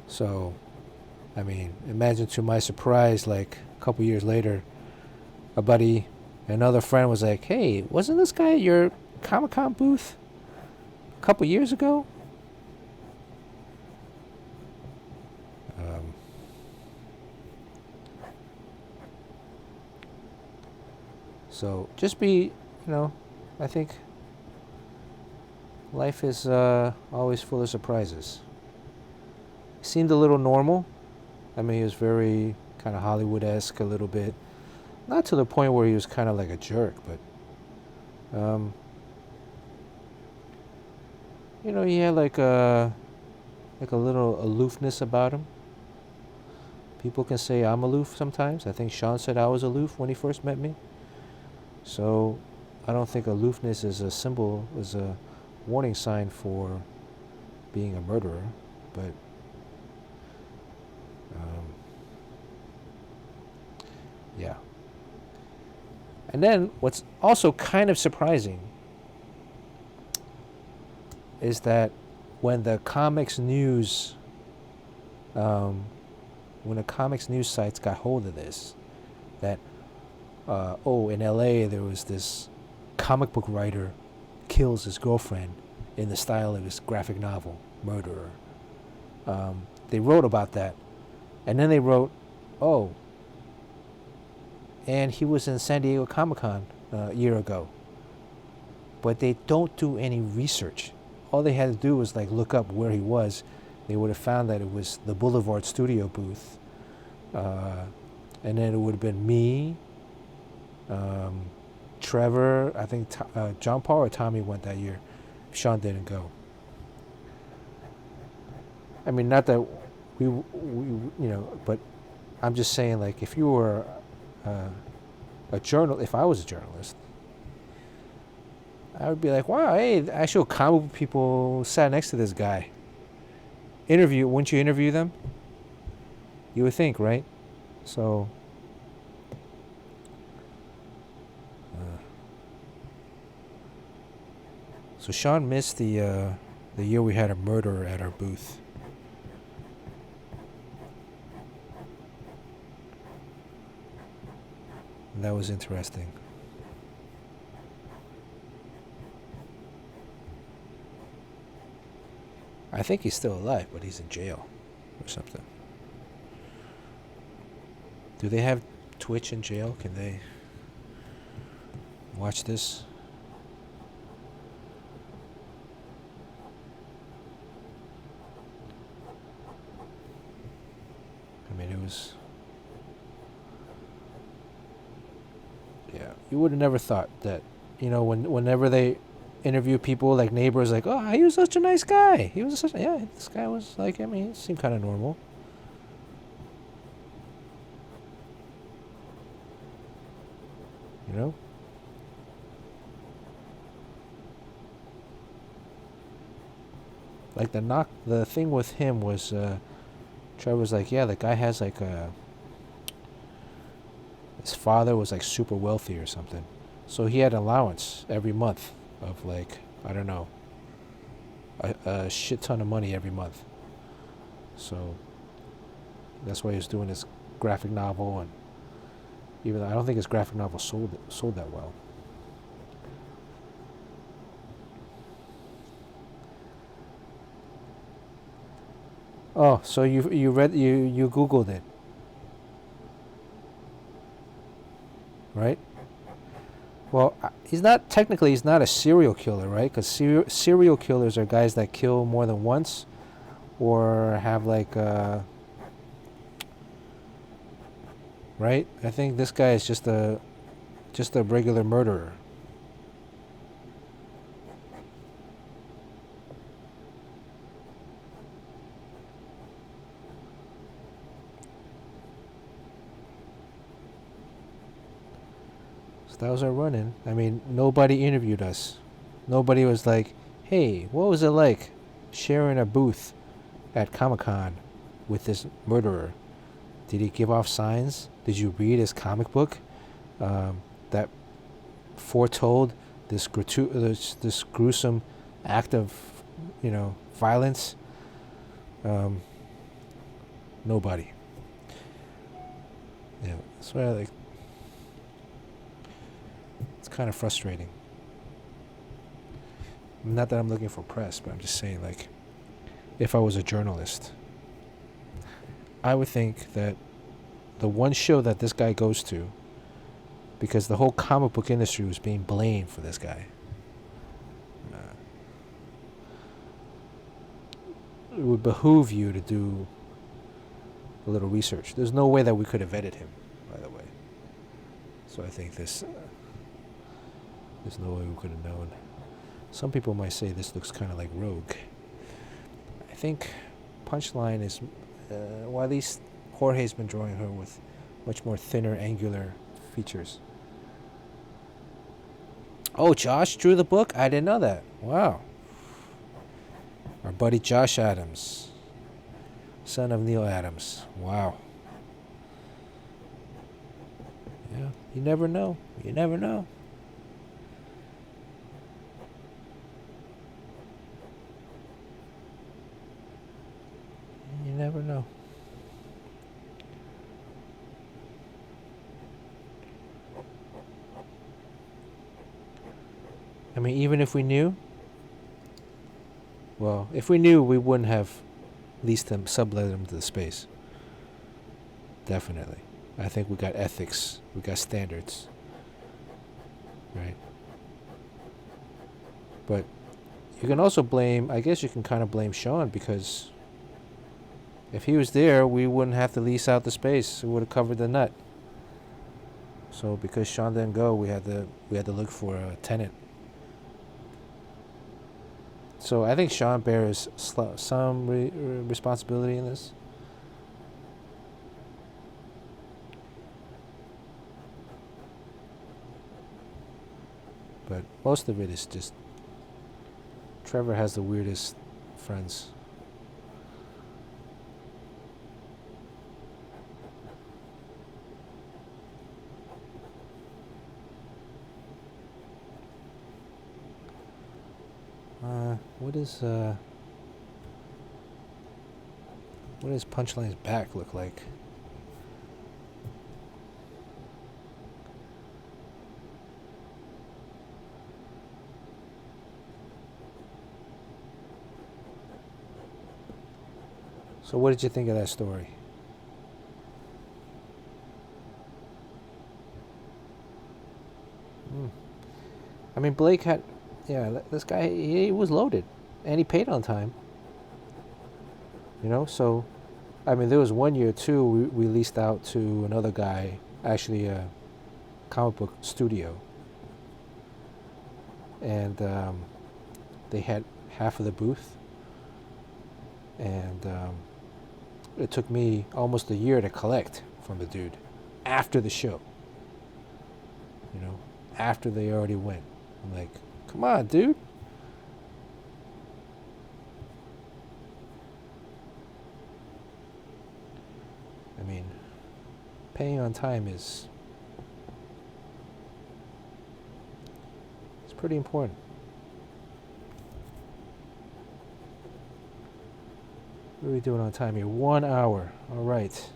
So, I mean, imagine to my surprise, like a couple years later, another friend was like, "Hey, wasn't this guy at your Comic-Con booth a couple years ago?" So just be, I think life is always full of surprises. He seemed a little normal. I mean, he was very kind of Hollywood-esque a little bit. Not to the point where he was kind of like a jerk, but, he had like a little aloofness about him. People can say I'm aloof sometimes. I think Sean said I was aloof when he first met me. So I don't think aloofness is a warning sign for being a murderer, but yeah. And then what's also kind of surprising is that when the comics news sites got hold of this, that in LA there was this comic book writer kills his girlfriend in the style of his graphic novel, Murderer. They wrote about that. And then they wrote, and he was in San Diego Comic-Con a year ago. But they don't do any research. All they had to do was like look up where he was. They would have found that it was the Boulevard Studio booth. And then it would have been me, Trevor, I think John Paul or Tommy went that year. Sean didn't go. I mean, not that we but I'm just saying, like, if you were if I was a journalist, I would be like, wow, hey, actual comic book people sat next to this guy. Wouldn't you interview them? You would think, right? So, Sean missed the year we had a murderer at our booth. And that was interesting. I think he's still alive, but he's in jail or something. Do they have Twitch in jail? Can they watch this? I mean, it was... Yeah, you would have never thought that, whenever they interview people, like neighbors, like, oh, he was such a nice guy. This guy was like, I mean, he seemed kind of normal. Like the thing with him was, Trevor was like, yeah, the guy has like his father was like super wealthy or something. So he had an allowance every month of like, I don't know, a shit ton of money every month. So that's why he was doing his graphic novel, and even though I don't think his graphic novel sold that well. Oh, so you Googled it, right? Well, he's not a serial killer, right? Because serial killers are guys that kill more than once, or have like right? I think this guy is just a regular murderer. So that was our run-in. I mean, nobody interviewed us. Nobody was like, "Hey, what was it like sharing a booth at Comic-Con with this murderer? Did he give off signs? Did you read his comic book that foretold this gruesome act of, violence?" Nobody. Yeah, that's why it's kind of frustrating. Not that I'm looking for press, but I'm just saying, like, if I was a journalist, I would think that the one show that this guy goes to, because the whole comic book industry was being blamed for this guy, it would behoove you to do a little research. There's no way that we could have vetted him, by the way. So I think there's no way we could have known. Some people might say this looks kind of like Rogue. I think Punchline is, at least Jorge's been drawing her with much more thinner, angular features. Oh, Josh drew the book? I didn't know that. Wow. Our buddy Josh Adams, son of Neil Adams. Wow. Yeah, you never know. You never know. You never know. I mean, even if we knew, well, if we knew, we wouldn't have leased them, sublet them to the space. Definitely. I think we got ethics. We got standards. Right? But you can also blame, I guess you can kind of blame Sean, because if he was there, we wouldn't have to lease out the space. We would have covered the nut. So because Sean didn't go, we had to look for a tenant. So I think Sean bears some responsibility in this. But most of it is just Trevor has the weirdest friends. What does Punchline's back look like? So what did you think of that story? I mean, Blake had, this guy, he was loaded, and he paid on time. So, I mean, there was 1 year too, we leased out to another guy, actually a comic book studio. And they had half of the booth. And it took me almost a year to collect from the dude after the show. After they already went. I'm like, come on, dude. I mean, paying on time is pretty important. What are we doing on time here? 1 hour. All right.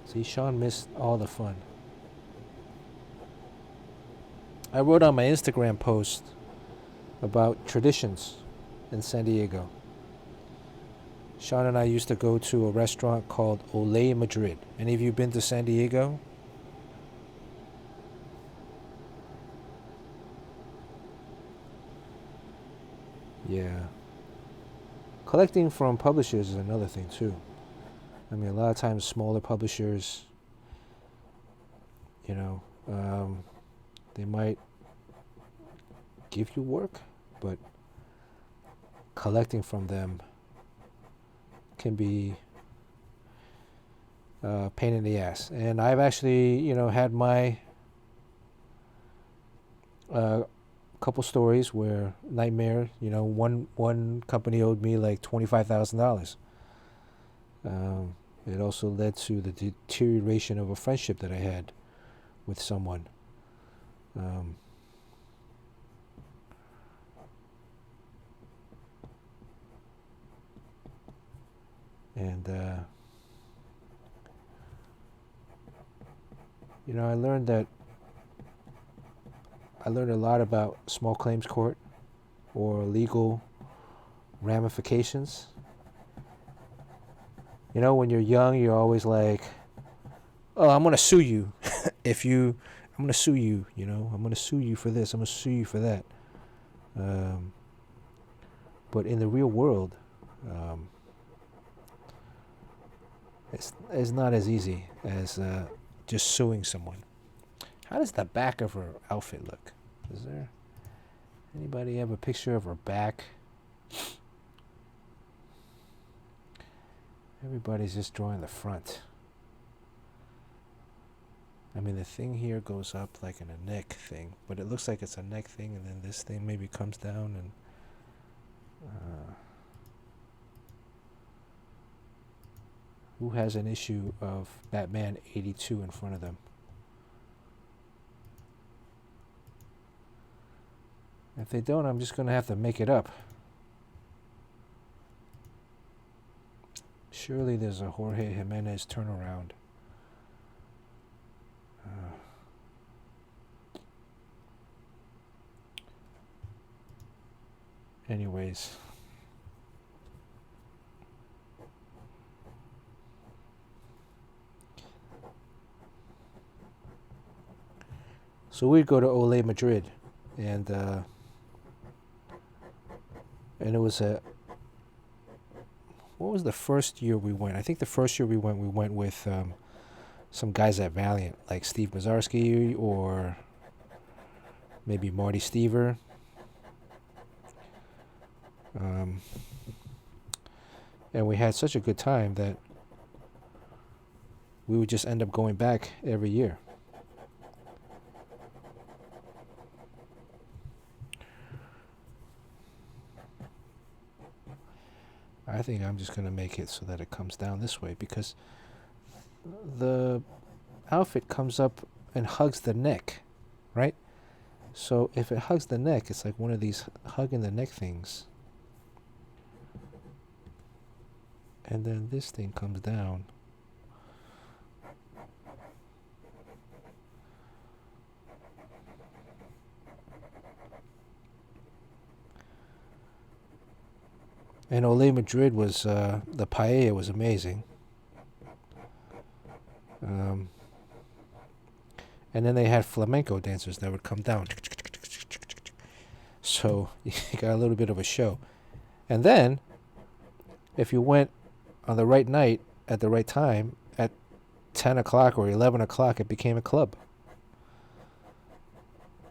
See, Sean missed all the fun. I wrote on my Instagram post about traditions in San Diego. Sean and I used to go to a restaurant called Ole Madrid. Any of you been to San Diego? Yeah. Collecting from publishers is another thing too. I mean, a lot of times smaller publishers, they might give you work, but collecting from them can be pain in the ass. And I've actually, had my couple stories where nightmare. One company owed me like $25,000. It also led to the deterioration of a friendship that I had with someone. And I learned a lot about small claims court or legal ramifications. When you're young, you're always like, "Oh, I'm gonna sue you. I'm gonna sue you. I'm gonna sue you for this. I'm gonna sue you for that." But in the real world, it's not as easy as just suing someone. How does the back of her outfit look? Is there anybody have a picture of her back? Everybody's just drawing the front. I mean, the thing here goes up like in a neck thing, but it looks like it's a neck thing, and then this thing maybe comes down and who has an issue of Batman 82 in front of them? If they don't, I'm just going to have to make it up. Surely there's a Jorge Jimenez turnaround. Anyways. So we'd go to Ole Madrid, and it was what was the first year we went? I think the first year we went with some guys at Valiant, like Steve Mazarski or maybe Marty Stever. And we had such a good time that we would just end up going back every year. I think I'm just going to make it so that it comes down this way, because the outfit comes up and hugs the neck, right? So if it hugs the neck, it's like one of these hugging the neck things. And then this thing comes down. And Ole Madrid was, the paella was amazing. And then they had flamenco dancers that would come down. So you got a little bit of a show. And then, if you went on the right night, at the right time, at 10 o'clock or 11 o'clock, it became a club.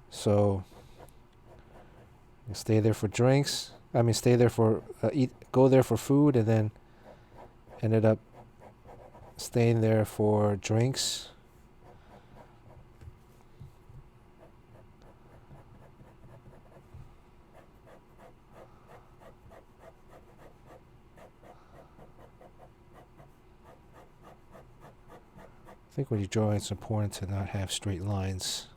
So, you stay there for drinks. Stay there for, go there for food, and then ended up staying there for drinks. I think when you're drawing, it's important to not have straight lines.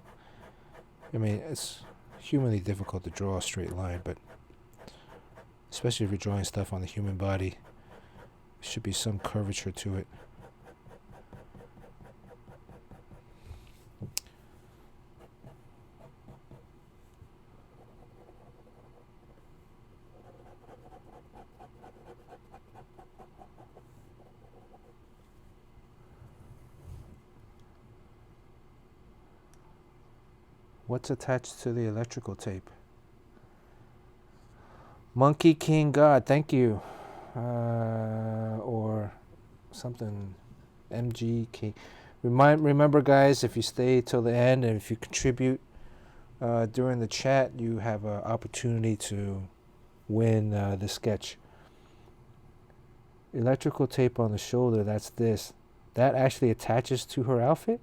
It's humanly difficult to draw a straight line, but especially if you're drawing stuff on the human body, there should be some curvature to it. What's attached to the electrical tape? Monkey King God, thank you. Or something, MGK. Remember, guys, if you stay till the end and if you contribute during the chat, you have an opportunity to win the sketch. Electrical tape on the shoulder, that's this. That actually attaches to her outfit?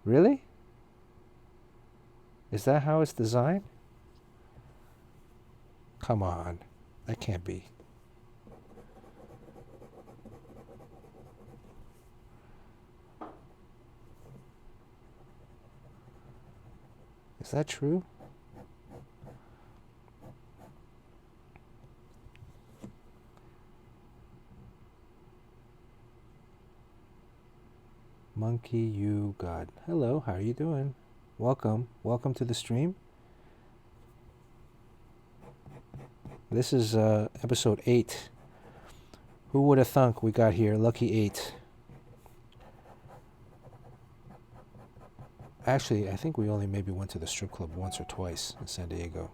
Really? Is that how it's designed? Come on. That can't be. Is that true? Monkey, you God. Hello, how are you doing? Welcome. Welcome to the stream. This is episode 8. Who would have thunk we got here? Lucky 8. Actually, I think we only maybe went to the strip club once or twice in San Diego.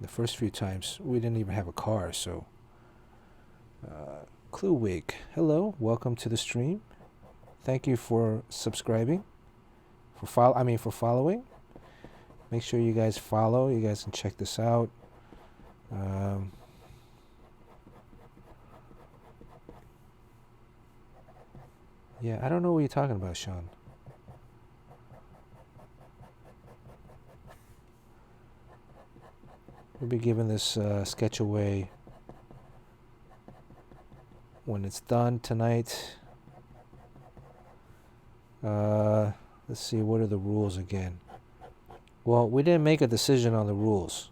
The first few times, we didn't even have a car, so... Cluewig, hello, welcome to the stream. Thank you for subscribing, for following. Make sure you guys follow. You guys can check this out. Yeah, I don't know what you're talking about, Sean. We'll be giving this sketch away when it's done tonight. Let's see, what are the rules again? Well, we didn't make a decision on the rules.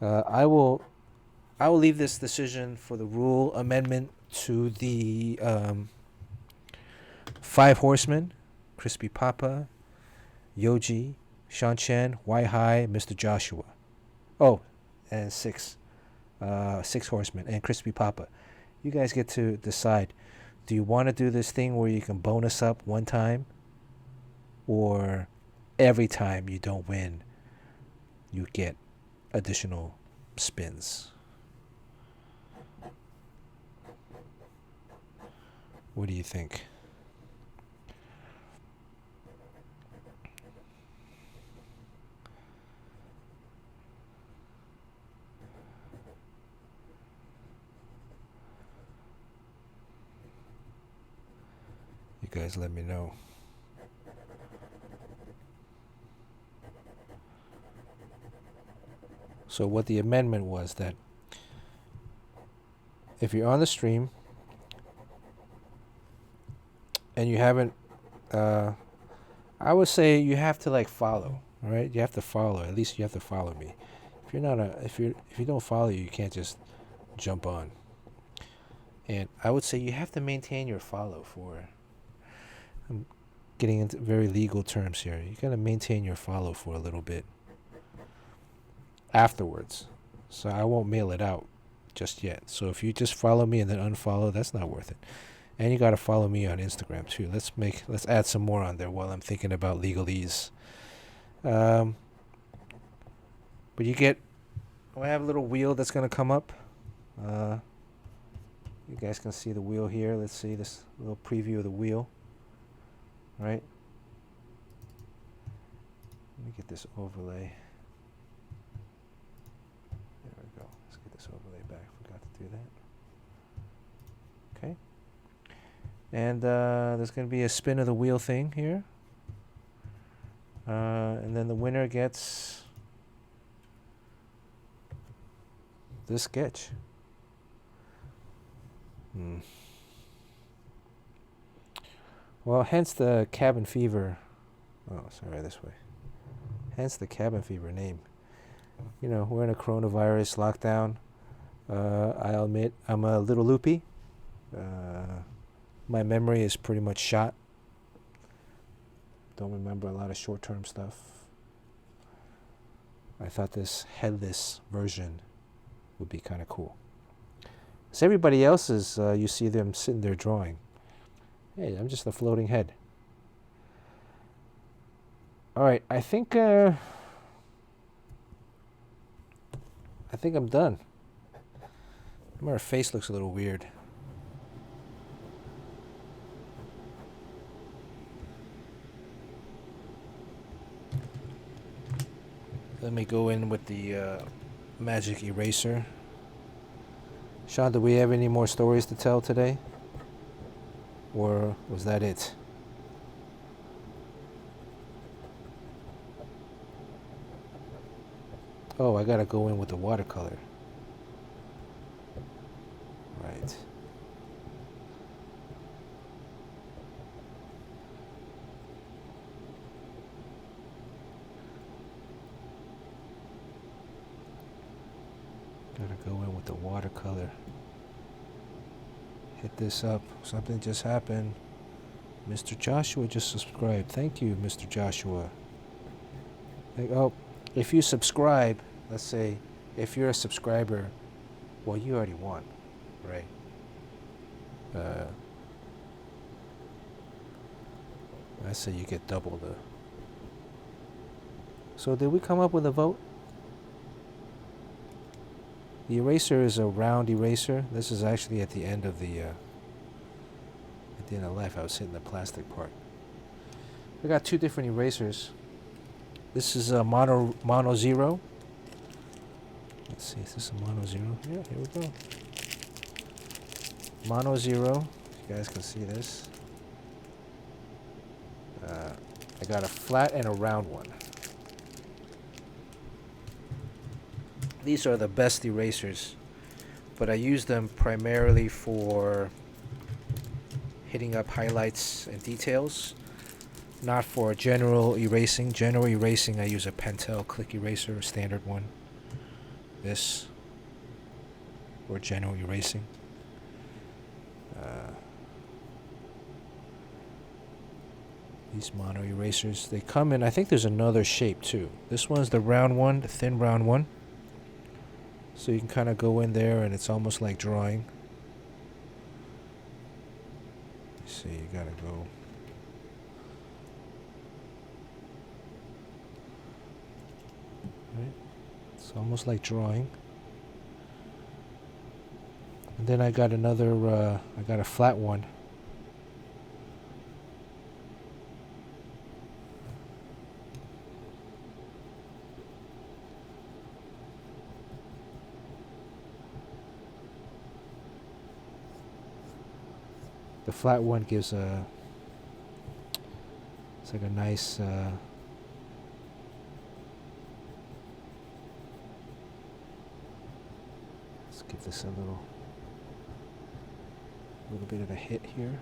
I will leave this decision for the rule amendment to the 5 horsemen: Crispy Papa, Yoji, Sean Chen, Wai-Hai, Mr. Joshua. Oh, and 6 horsemen and Crispy Papa. You guys get to decide. Do you want to do this thing where you can bonus up one time? Or every time you don't win, you get additional spins? What do you think? You guys let me know. So what the amendment was that if you're on the stream and you haven't, I would say you have to follow, all right? You have to follow. At least you have to follow me. If you're not if you don't follow, you can't just jump on. And I would say you have to maintain your follow for. I'm getting into very legal terms here. You gotta maintain your follow for a little bit afterwards. So I won't mail it out just yet. So if you just follow me and then unfollow, that's not worth it. And you gotta follow me on Instagram too. Let's add some more on there while I'm thinking about legalese. But you get, I have a little wheel that's gonna come up. You guys can see the wheel here. Let's see this little preview of the wheel. Right? Let me get this overlay. There we go. Let's get this overlay back. Forgot to do that. Okay. And there's going to be a spin of the wheel thing here. And then the winner gets this sketch. Well, hence the cabin fever. Oh, sorry, this way. Hence the cabin fever name. You know, we're in a coronavirus lockdown. I'll admit I'm a little loopy. My memory is pretty much shot. Don't remember a lot of short-term stuff. I thought this headless version would be kind of cool. So everybody else is, you see them sitting there drawing. Hey, I'm just a floating head. All right, I think I'm done. My face looks a little weird. Let me go in with the magic eraser. Sean, do we have any more stories to tell today? Or was that it? Oh, I gotta go in with the watercolor. Right. Gotta go in with the watercolor. Hit this up. Something just happened. Mr. Joshua just subscribed. Thank you, Mr. Joshua. Oh, if you subscribe, let's say, if you're a subscriber, well, you already won, right? I say you get double the. So did we come up with a vote? The eraser is a round eraser. This is actually at the end of the life. I was hitting the plastic part. I got two different erasers. This is a mono zero. Let's see, is this a mono zero? Yeah, here we go. Mono zero. You guys can see this. I got a flat and a round one. These are the best erasers, but I use them primarily for hitting up highlights and details, not for general erasing. General erasing, I use a Pentel click eraser, a standard one. This, or general erasing. These mono erasers, they come in, I think there's another shape too. This one's the round one, the thin round one. So you can kind of go in there and it's almost like drawing. See, you gotta go. Right? It's almost like drawing. And then I got another, I got a flat one. The flat one gives a, it's like a nice, let's give this a little bit of a hit here.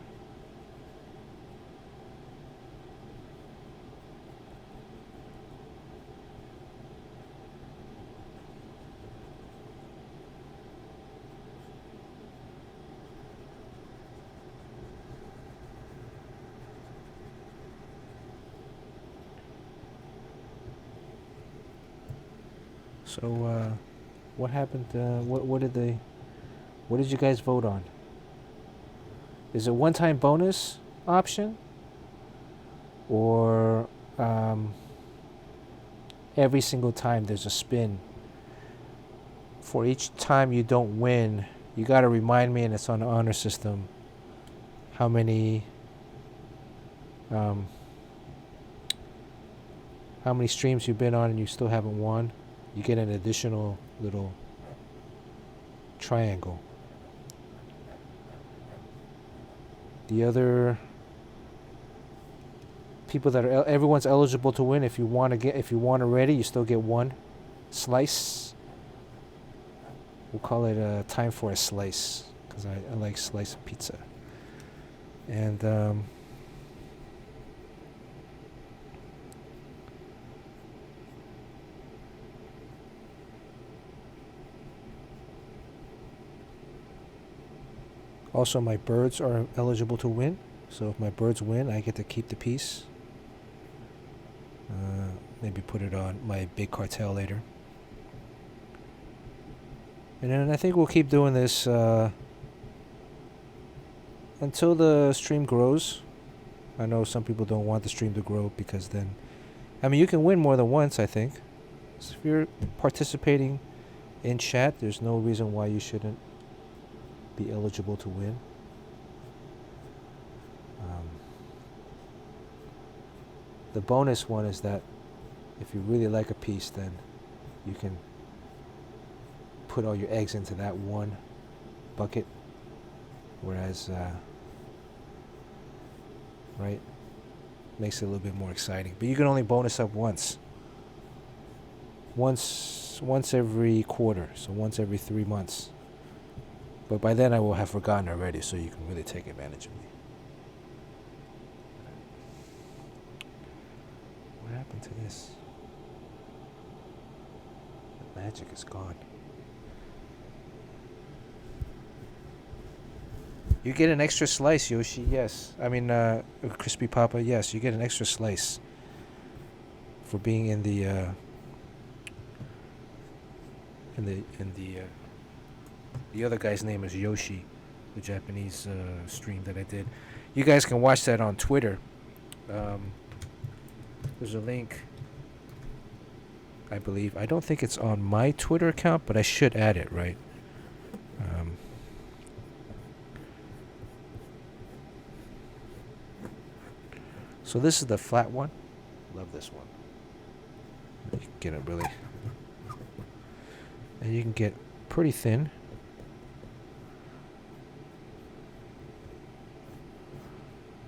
So, what happened? What did you guys vote on? Is it one-time bonus option, or every single time there's a spin? For each time you don't win, you got to remind me, and it's on the honor system, how many streams you've been on and you still haven't won. You get an additional little triangle. The other people that are everyone's eligible to win. If you won already, you still get one slice. We'll call it a time for a slice because I like slice of pizza. And also, my birds are eligible to win. So if my birds win, I get to keep the piece. Maybe put it on my big cartel later. And then I think we'll keep doing this until the stream grows. I know some people don't want the stream to grow because then, I mean, you can win more than once, I think. So if you're participating in chat, there's no reason why you shouldn't be eligible to win. The bonus one is that if you really like a piece, then you can put all your eggs into that one bucket, whereas right, makes it a little bit more exciting. But you can only bonus up once every quarter, so once every 3 months. But by then I will have forgotten already, so you can really take advantage of me. What happened to this? The magic is gone. You get an extra slice, Yoshi. Yes. I mean, Crispy Papa. Yes, you get an extra slice for being in the the other guy's name is Yoshi, the Japanese stream that I did. You guys can watch that on Twitter. There's a link, I believe. I don't think it's on my Twitter account, but I should add it, right? So this is the flat one. Love this one. You can get it really, and you can get pretty thin.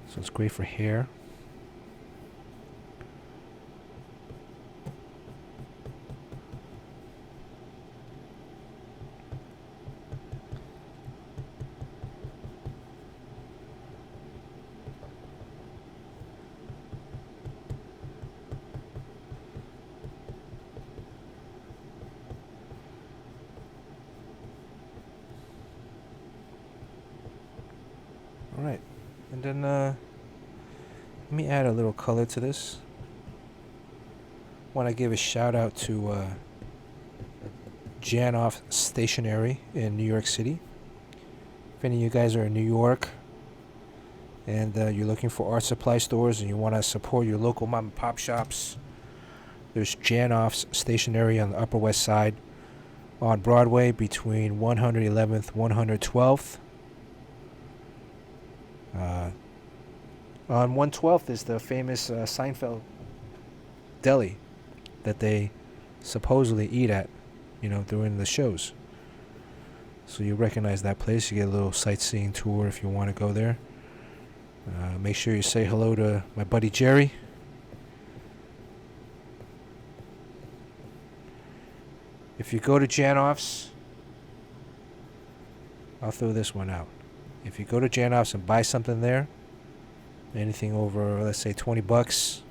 So it's great for hair. Alright, and then let me add a little color to this. Want to give a shout out to Janoff Stationery in New York City. If any of you guys are in New York and you're looking for art supply stores and you want to support your local mom and pop shops, there's Janoff's Stationery on the Upper West Side on Broadway between 111th, 112th. On 112th is the famous Seinfeld deli that they supposedly eat at, during the shows. So you recognize that place. You get a little sightseeing tour if you want to go there. Make sure you say hello to my buddy Jerry. If you go to Janoff's, I'll throw this one out. If you go to Janoff's and buy something there, anything over, let's say, $20,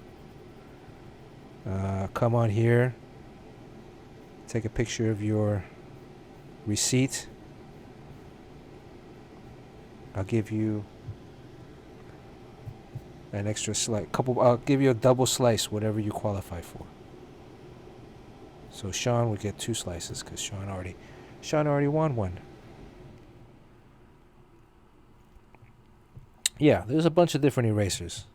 come on here, take a picture of your receipt. I'll give you an extra slice, I'll give you a double slice, whatever you qualify for. So Sean would get 2 slices because Sean already won one. Yeah, there's a bunch of different erasers.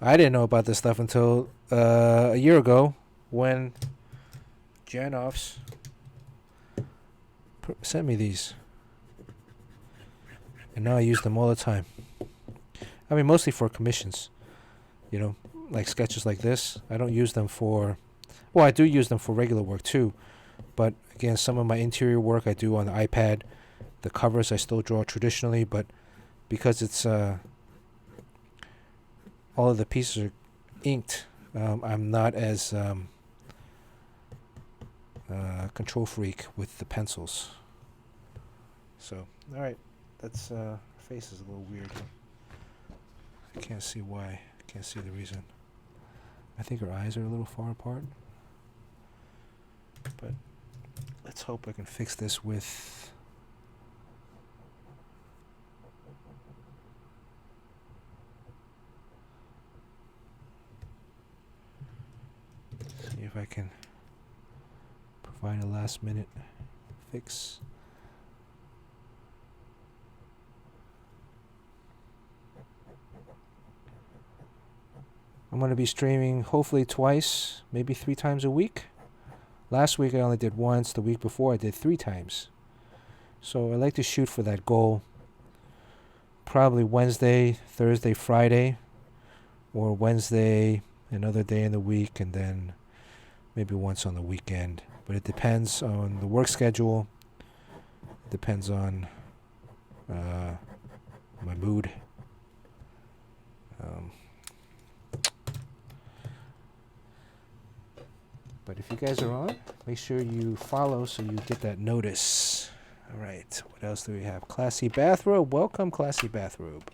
I didn't know about this stuff until a year ago when Janoff's sent me these. And now I use them all the time. I mean, mostly for commissions. Like sketches like this. I don't use them for... Well, I do use them for regular work too. But again, some of my interior work I do on the iPad. The covers I still draw traditionally, but because it's all of the pieces are inked, I'm not as control freak with the pencils. So, all right, that's her face is a little weird. I can't see why. I can't see the reason. I think her eyes are a little far apart. But let's hope I can fix this with... See if I can provide a last minute fix. I'm going to be streaming hopefully twice, maybe 3 times a week. Last week I only did once. The week before I did 3 times. So I like to shoot for that goal. Probably Wednesday, Thursday, Friday, or Wednesday, another day in the week, and then maybe once on the weekend. But it depends on the work schedule. It depends on my mood. But if you guys are on, make sure you follow so you get that notice. All right, what else do we have? Classy Bathrobe. Welcome, Classy Bathrobe.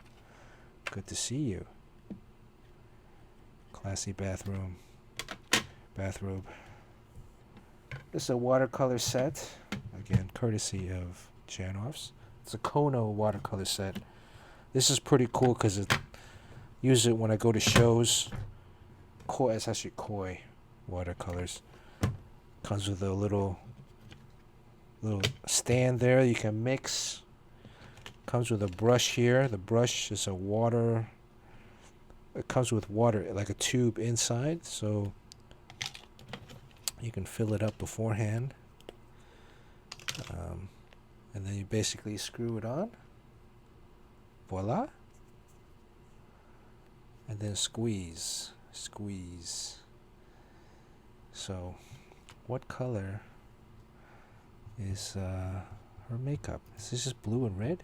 Good to see you. Classy Bathrobe. This is a watercolor set. Again, courtesy of Janoffs. It's a Kono watercolor set. This is pretty cool because it use it when I go to shows. It's actually koi watercolors. Comes with a little stand there you can mix. Comes with a brush here. The brush is a water. It comes with water, like a tube inside, so you can fill it up beforehand. And then you basically screw it on. Voila. And then squeeze. So, what color is her makeup? Is this just blue and red?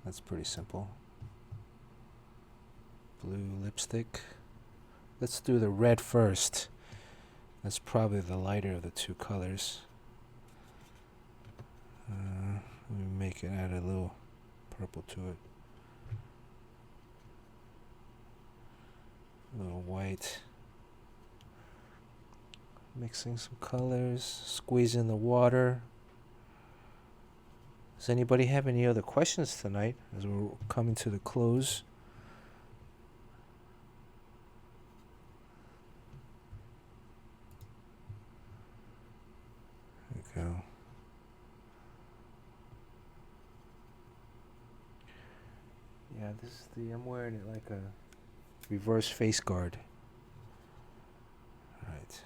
That's pretty simple. Blue lipstick. Let's do the red first. That's probably the lighter of the two colors. Let me make it, add a little purple to it. A little white. Mixing some colors, squeeze in the water. Does anybody have any other questions tonight as we're coming to the close? There we go. Yeah, this is I'm wearing it like a reverse face guard. Alright.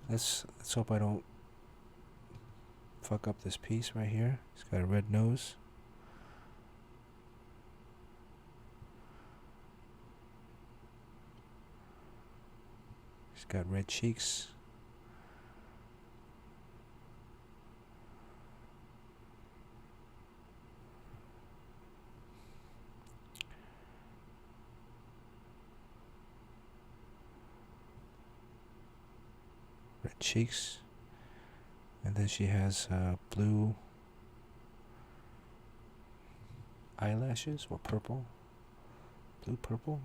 Let's hope I don't fuck up this piece right here. It's got a red nose. It's got red cheeks. Red cheeks. And then she has blue eyelashes, or purple. Blue, purple.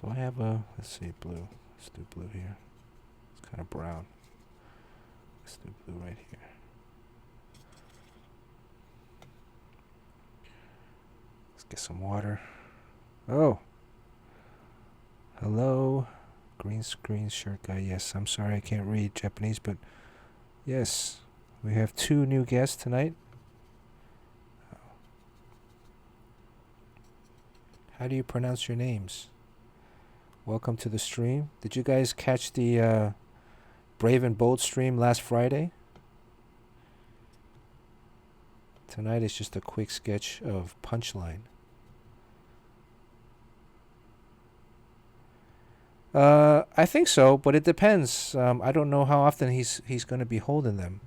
Do I have let's see, blue. Let's do blue here. It's kind of brown. Let's do blue right here. Let's get some water. Oh. Hello. Green screen shirt guy. Yes, I'm sorry I can't read Japanese, but yes, we have 2 new guests tonight. How do you pronounce your names? Welcome to the stream. Did you guys catch the Brave and Bold stream last Friday? Tonight is just a quick sketch of Punchline. I think so, but it depends. I don't know how often he's going to be holding them.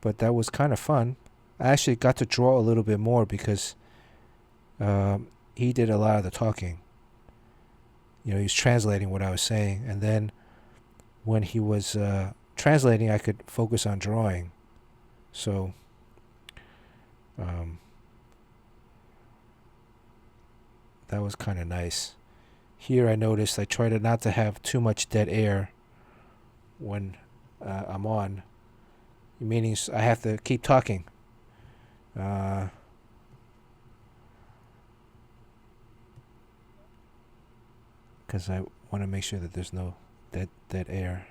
But that was kind of fun. I actually got to draw a little bit more because he did a lot of the talking. You know, he was translating what I was saying, and then when he was translating, I could focus on drawing. So, that was kind of nice. Here I noticed I try not to have too much dead air when I'm on. Meaning I have to keep talking. Because I want to make sure that there's no dead air.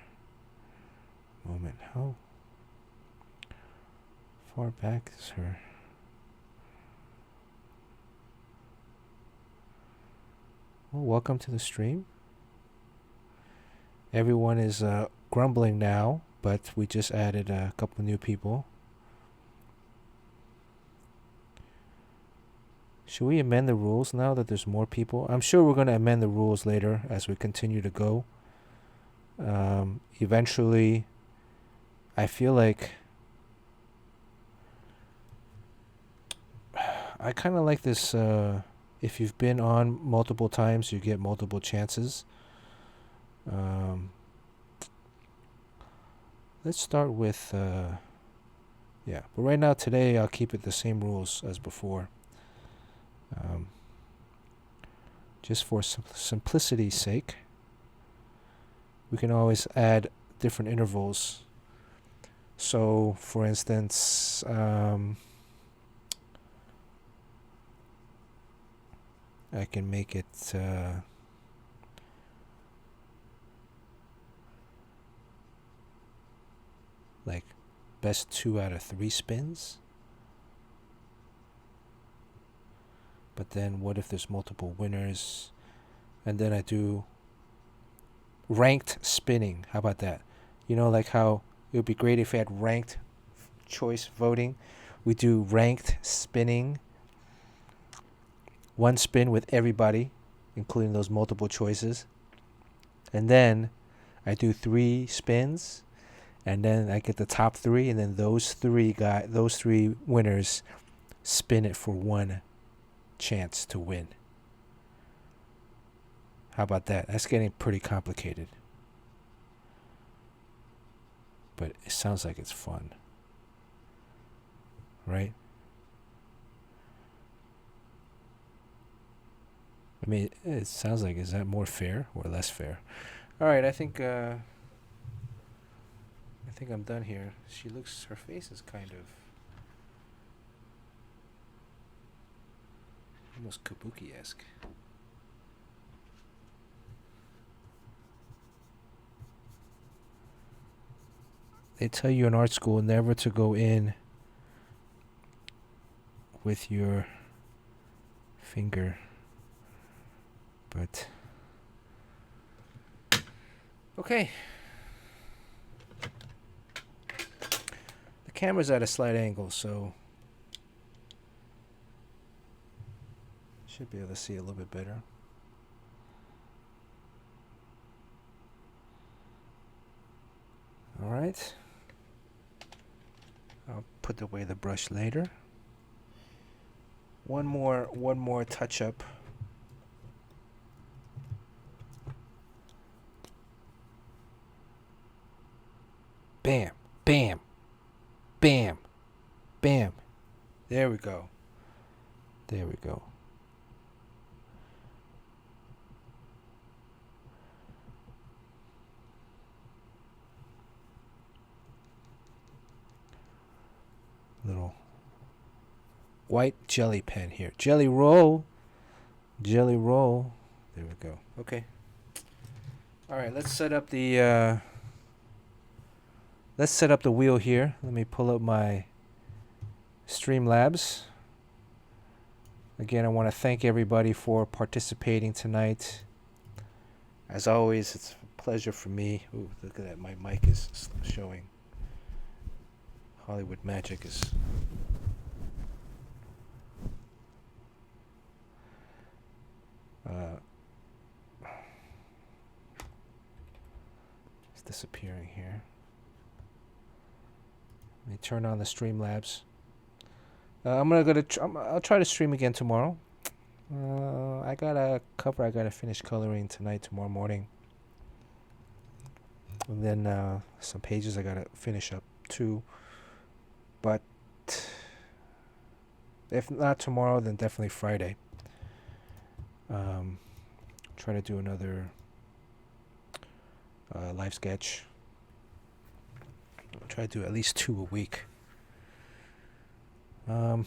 Moment. How far back is her? Well, welcome to the stream. Everyone is grumbling now, but we just added a couple new people. Should we amend the rules now that there's more people? I'm sure we're going to amend the rules later as we continue to go. Eventually, I feel like I kind of like this. If you've been on multiple times, you get multiple chances. Let's start with, yeah. But right now, today, I'll keep it the same rules as before. Just for simplicity's sake, we can always add different intervals. So, for instance, I can make it like best 2 out of 3 spins. But then what if there's multiple winners? And then I do ranked spinning. How about that? You know, like how it would be great if we had ranked choice voting. We do ranked spinning. 1 spin with everybody, including those multiple choices. And then I do 3 spins. And then I get the top 3. And then those three winners spin it for 1 chance to win. How about that? That's getting pretty complicated. But it sounds like it's fun. Right? I mean, it sounds like, is that more fair or less fair? All right, I think I'm done here. Her face is kind of almost kabuki-esque. They tell you in art school never to go in with your finger. But okay. The camera's at a slight angle, so should be able to see a little bit better. All right. I'll put away the brush later. One more touch up. Bam, bam, bam, bam. There we go. There we go. Little white jelly pen here. Jelly roll. Jelly roll. There we go. Okay. All right, let's set up the wheel here. Let me pull up my Streamlabs. Again, I want to thank everybody for participating tonight. As always, it's a pleasure for me. Ooh, look at that. My mic is showing. Hollywood Magic is... it's disappearing here. Let me turn on the Streamlabs. I'll try to stream again tomorrow. I gotta finish coloring tonight, tomorrow morning. And then some pages I gotta finish up too. But if not tomorrow, then definitely Friday. Try to do another live sketch. I'll try to do at least 2 a week. No,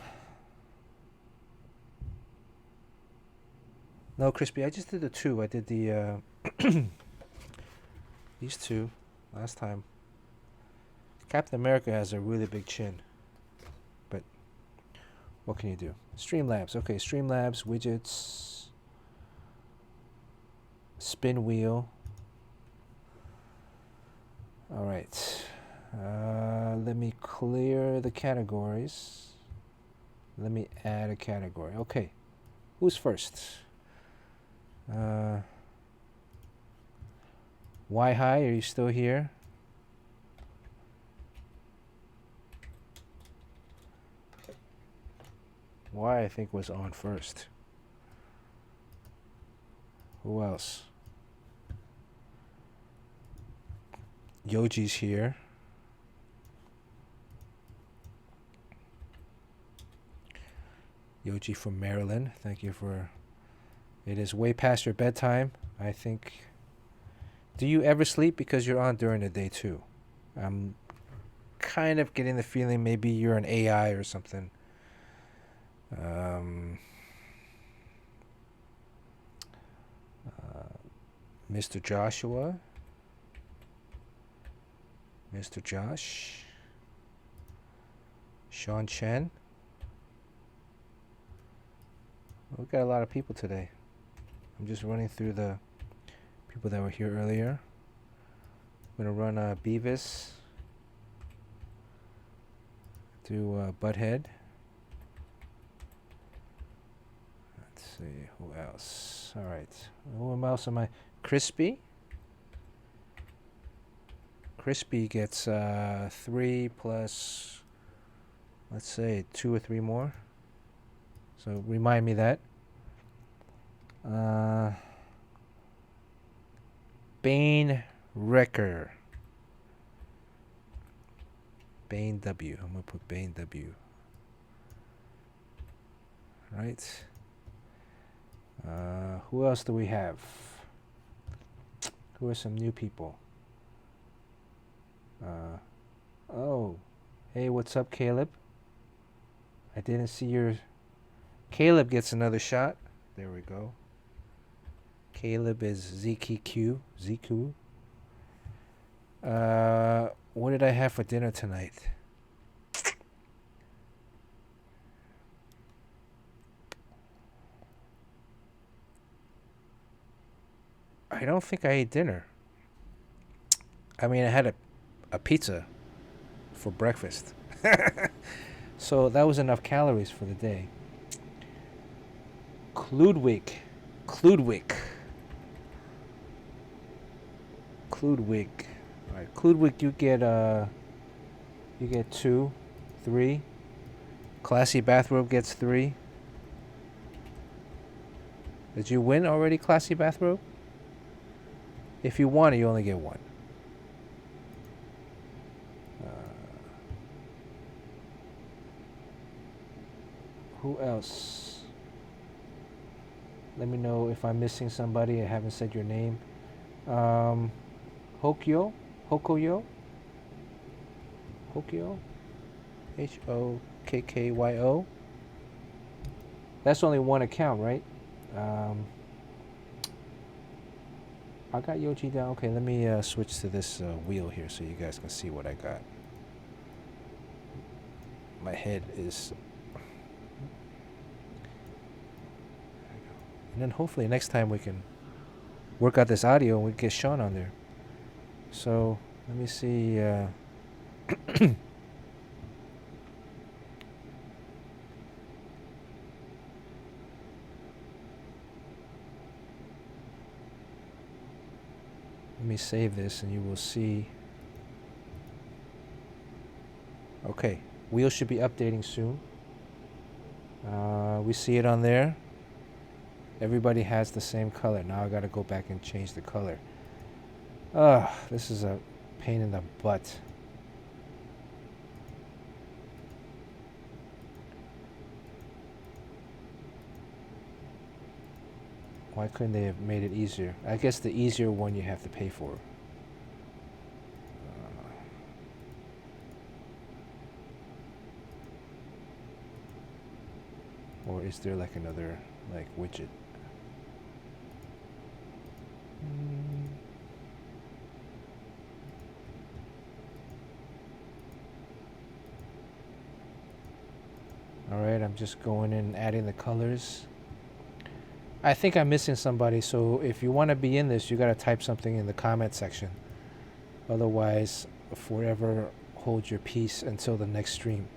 Crispy, I just did the 2. I did the these 2 last time. Captain America has a really big chin. But what can you do? Streamlabs. Okay, Streamlabs, widgets, spin wheel. All right. Let me clear the categories. Let me add a category. Okay. Who's first? Why High, are you still here? Why I think was on first. Who else? Yoji's here. Yoji from Maryland. Thank you for... It is way past your bedtime, I think. Do you ever sleep because you're on during the day too? I'm kind of getting the feeling maybe you're an AI or something. Mr. Joshua. Mr. Josh. Sean Chen. We've got a lot of people today. I'm just running through the people that were here earlier. I'm going to run Beavis. Do Butthead. Let's see, who else? Alright. Who else am I? Crispy. Crispy gets 3 plus, let's say, 2 or 3 more. So remind me that. Bane Wrecker. Bane W. I'm going to put Bane W. Right. Who else do we have? Who are some new people? Oh. Hey, what's up, Caleb? I didn't see your... Caleb gets another shot. There we go. Caleb is ZQQ. ZQ. What did I have for dinner tonight? I don't think I ate dinner. I mean, I had a pizza for breakfast. So that was enough calories for the day. Kludwig. Alright, Kludwig, you get 2, 3. Classy Bathrobe gets 3. Did you win already, Classy Bathrobe? If you won, you only get 1. Who else? Let me know if I'm missing somebody. I haven't said your name. Hokkyo? Hokkyo? That's only one account, right? I got Yoji down. Okay, let me switch to this wheel here so you guys can see what I got. My head is... And then hopefully next time we can work out this audio and we get Sean on there. So, let me see... Let me save this and you will see. Okay, wheel should be updating soon. We see it on there. Everybody has the same color. Now I gotta go back and change the color. This is a pain in the butt. Why couldn't they have made it easier? I guess the easier one you have to pay for. Or is there like another widget? Alright, I'm just going in and adding the colors. I think I'm missing somebody, so if you want to be in this, you got to type something in the comment section. Otherwise, forever hold your peace until the next stream.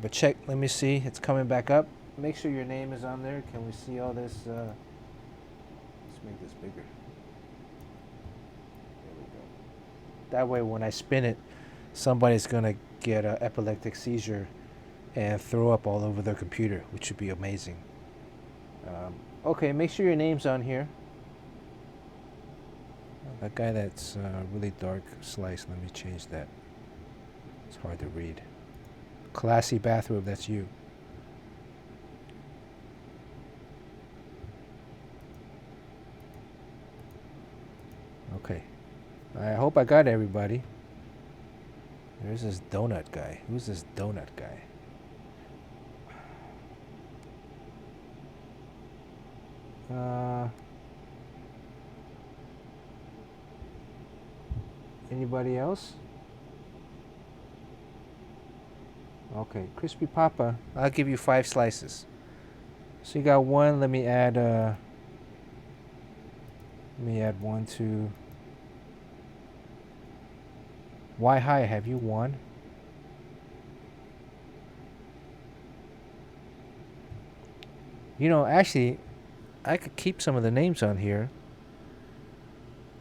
But check, let me see, it's coming back up. make sure your name is on there. Can we see all this? Let's make this bigger. There we go. That way, when I spin it, somebody's gonna get an epileptic seizure and throw up all over their computer, which would be amazing. Okay, make sure your name's on here. That guy that's really dark slice, let me change that. It's hard to read. Classy bathrobe, that's you. Okay. I hope I got everybody. There's this donut guy. Who's this donut guy? Anybody else? Okay, Crispy Papa. I'll give you 5 slices. So you got 1. Let me add 1, 2. Why high? Have you 1? You know, actually, I could keep some of the names on here,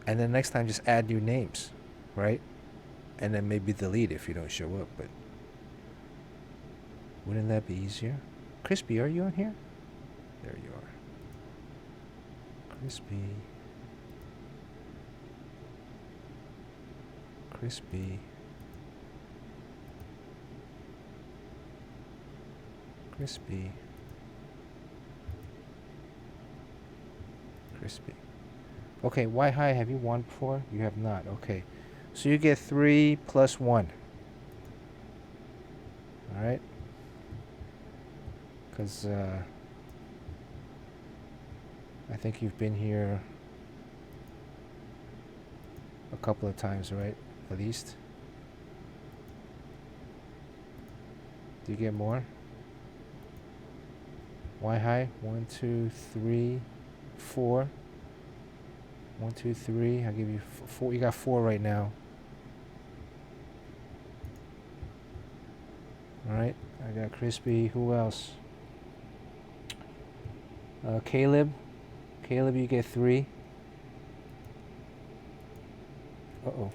and then next time just add new names, right? And then maybe delete if you don't show up, but wouldn't that be easier? Crispy, are you on here? There you are. Crispy. Crispy. Crispy. Crispy. Okay, why high? Have you won before? You have not. Okay. So you get 3 plus 1. Alright? Because I think you've been here a couple of times, right? At least. Do you get more? Why high? 1, 2, 3, 4. 1, 2, 3. I'll give you 4. You got 4 right now. Alright. I got Crispy. Who else? Caleb. Caleb, you get 3. Uh-oh.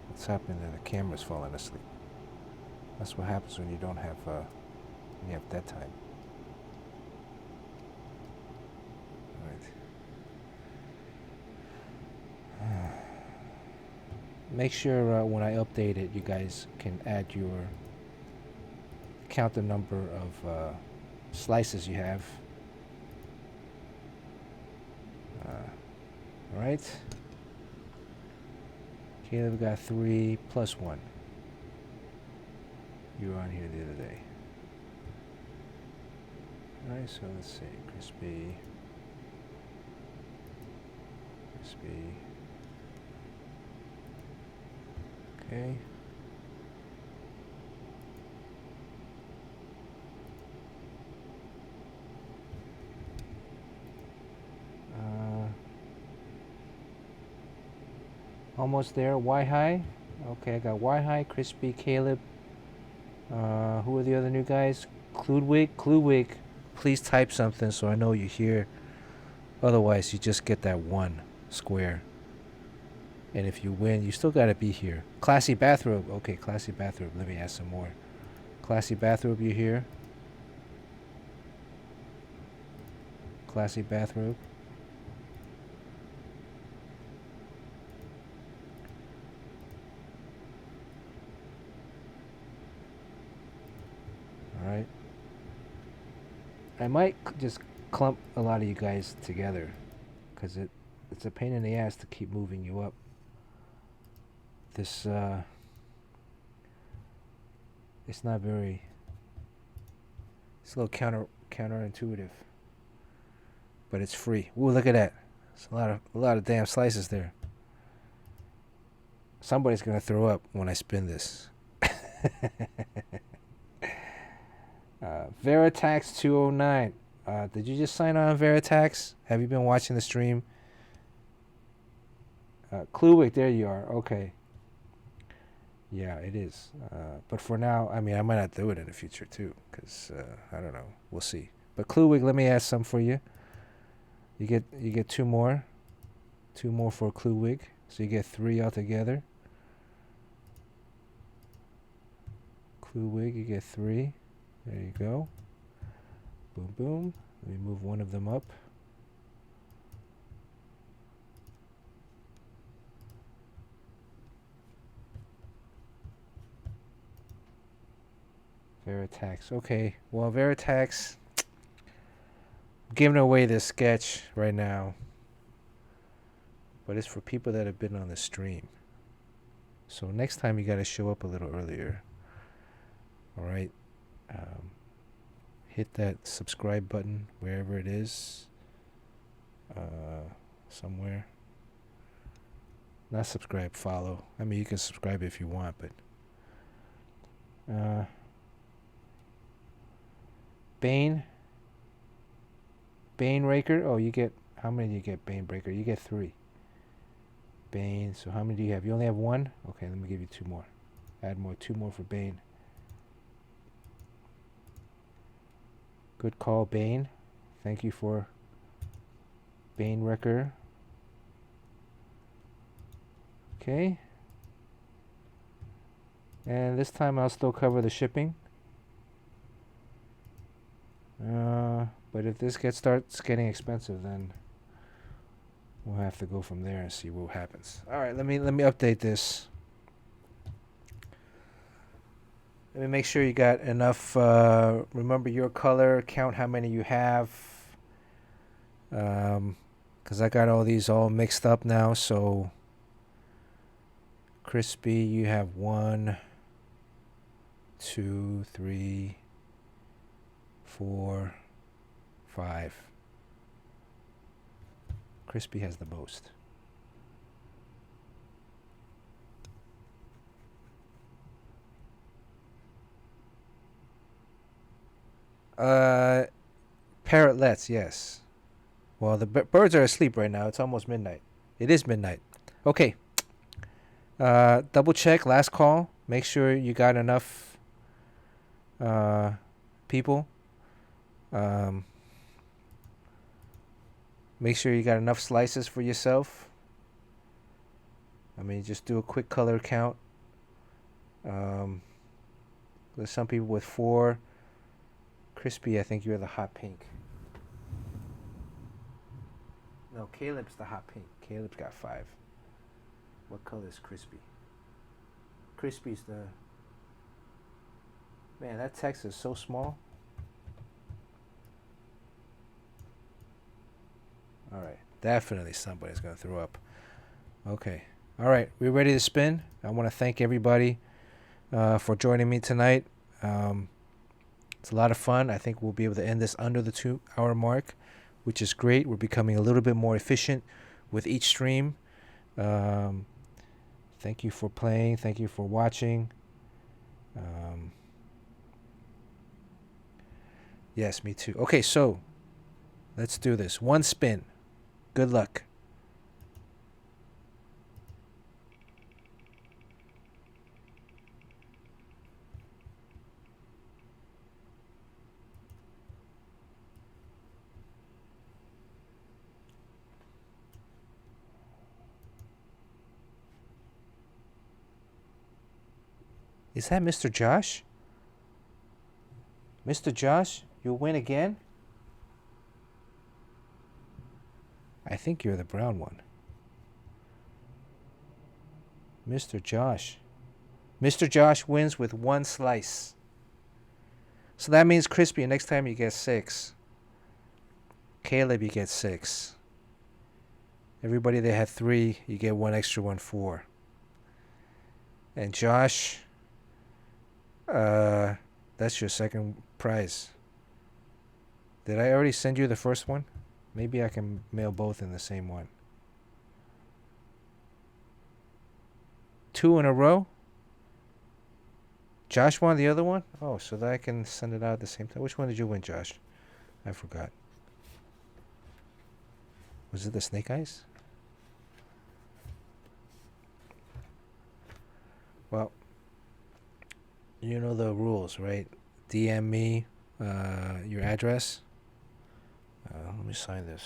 What's happening there? The camera's falling asleep. That's what happens when you don't have, when you have dead time. Alright. Make sure when I update it, you guys can add count the number of slices you have. Alright. Caleb got 3 plus 1. You were on here the other day. Alright, so let's see. Crispy. Crispy. Okay. Almost there. Y high. Okay, I got Y high, Crispy, Caleb. Who are the other new guys? Cludwig. Cludwig, please type something so I know you're here. Otherwise, you just get that 1 square. And if you win, you still gotta be here. Classy bathrobe. Okay, classy bathrobe. Let me add some more. Classy bathrobe, you here? Classy bathrobe. Alright. I might just clump a lot of you guys together, because it's a pain in the ass to keep moving you up. This it's not very, it's a little counterintuitive, but it's free. Ooh, look at that. It's a lot of damn slices there. Somebody's gonna throw up when I spin this. Veritax 209. Did you just sign on, Veritax? Have you been watching the stream? Kluwick, there you are. Okay. Yeah, it is. But for now, I mean, I might not do it in the future too, because I don't know. We'll see. But Cluewig, let me ask some for you. You get two more for Cluewig, so you get three altogether. Cluewig, you get three. There you go. Boom, boom. Let me move one of them up. Veritax. Okay. Well, Veritax, I'm giving away this sketch right now, but it's for people that have been on the stream. So next time you got to show up a little earlier. All right. Hit that subscribe button wherever it is. Somewhere. Not subscribe, follow. I mean, you can subscribe if you want, but Bane Raker. Oh, you get, how many do you get, Bane Breaker? You get 3. Bane. So how many do you have? You only have 1? Okay, let me give you 2 more. Add more, 2 more for Bane. Good call, Bane. Thank you for Bane Wrecker. Okay. And this time I'll still cover the shipping. But if this starts getting expensive, then we'll have to go from there and see what happens. All right, let me update this. Let me make sure you got enough. Remember your color. Count how many you have. Because I got all these all mixed up now. So crispy, you have 1, 2, 3, 4, 5. Crispy has the most. Parrotlets, yes. Well, the birds are asleep right now. It's almost midnight. It is midnight. Okay. Double check. Last call. Make sure you got enough people. Make sure you got enough slices for yourself. I mean, just do a quick color count. There's some people with 4. Crispy, I think you're the hot pink. No, Caleb's the hot pink. Caleb's got 5. What color is Crispy? Crispy's the... Man, that text is so small. All right. Definitely somebody's going to throw up. Okay. All right. We're ready to spin. I want to thank everybody for joining me tonight. It's a lot of fun. I think we'll be able to end this under the 2-hour mark, which is great. We're becoming a little bit more efficient with each stream. Thank you for playing. Thank you for watching. Yes, me too. Okay, so let's do this. 1 spin. Good luck. Is that Mr. Josh? Mr. Josh, you'll win again? I think you're the brown one. Mr. Josh. Mr. Josh wins with 1 slice. So that means Crispy, next time you get 6. Caleb, you get 6. Everybody that had 3, you get 1 extra, 1, 4. And Josh, that's your second prize. Did I already send you the first one? Maybe I can mail both in the same one. 2 in a row? Josh won the other one? Oh, so that I can send it out at the same time. Which one did you win, Josh? I forgot. Was it the Snake Eyes? Well, You know the rules, right? DM me your address. Let me sign this.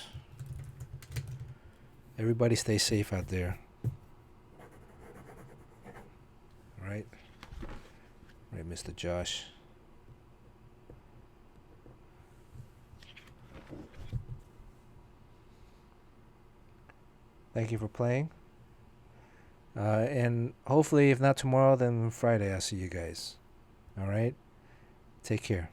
Everybody stay safe out there. Right? Right, Mr. Josh. Thank you for playing. And hopefully, if not tomorrow, then Friday, I'll see you guys. All right? Take care.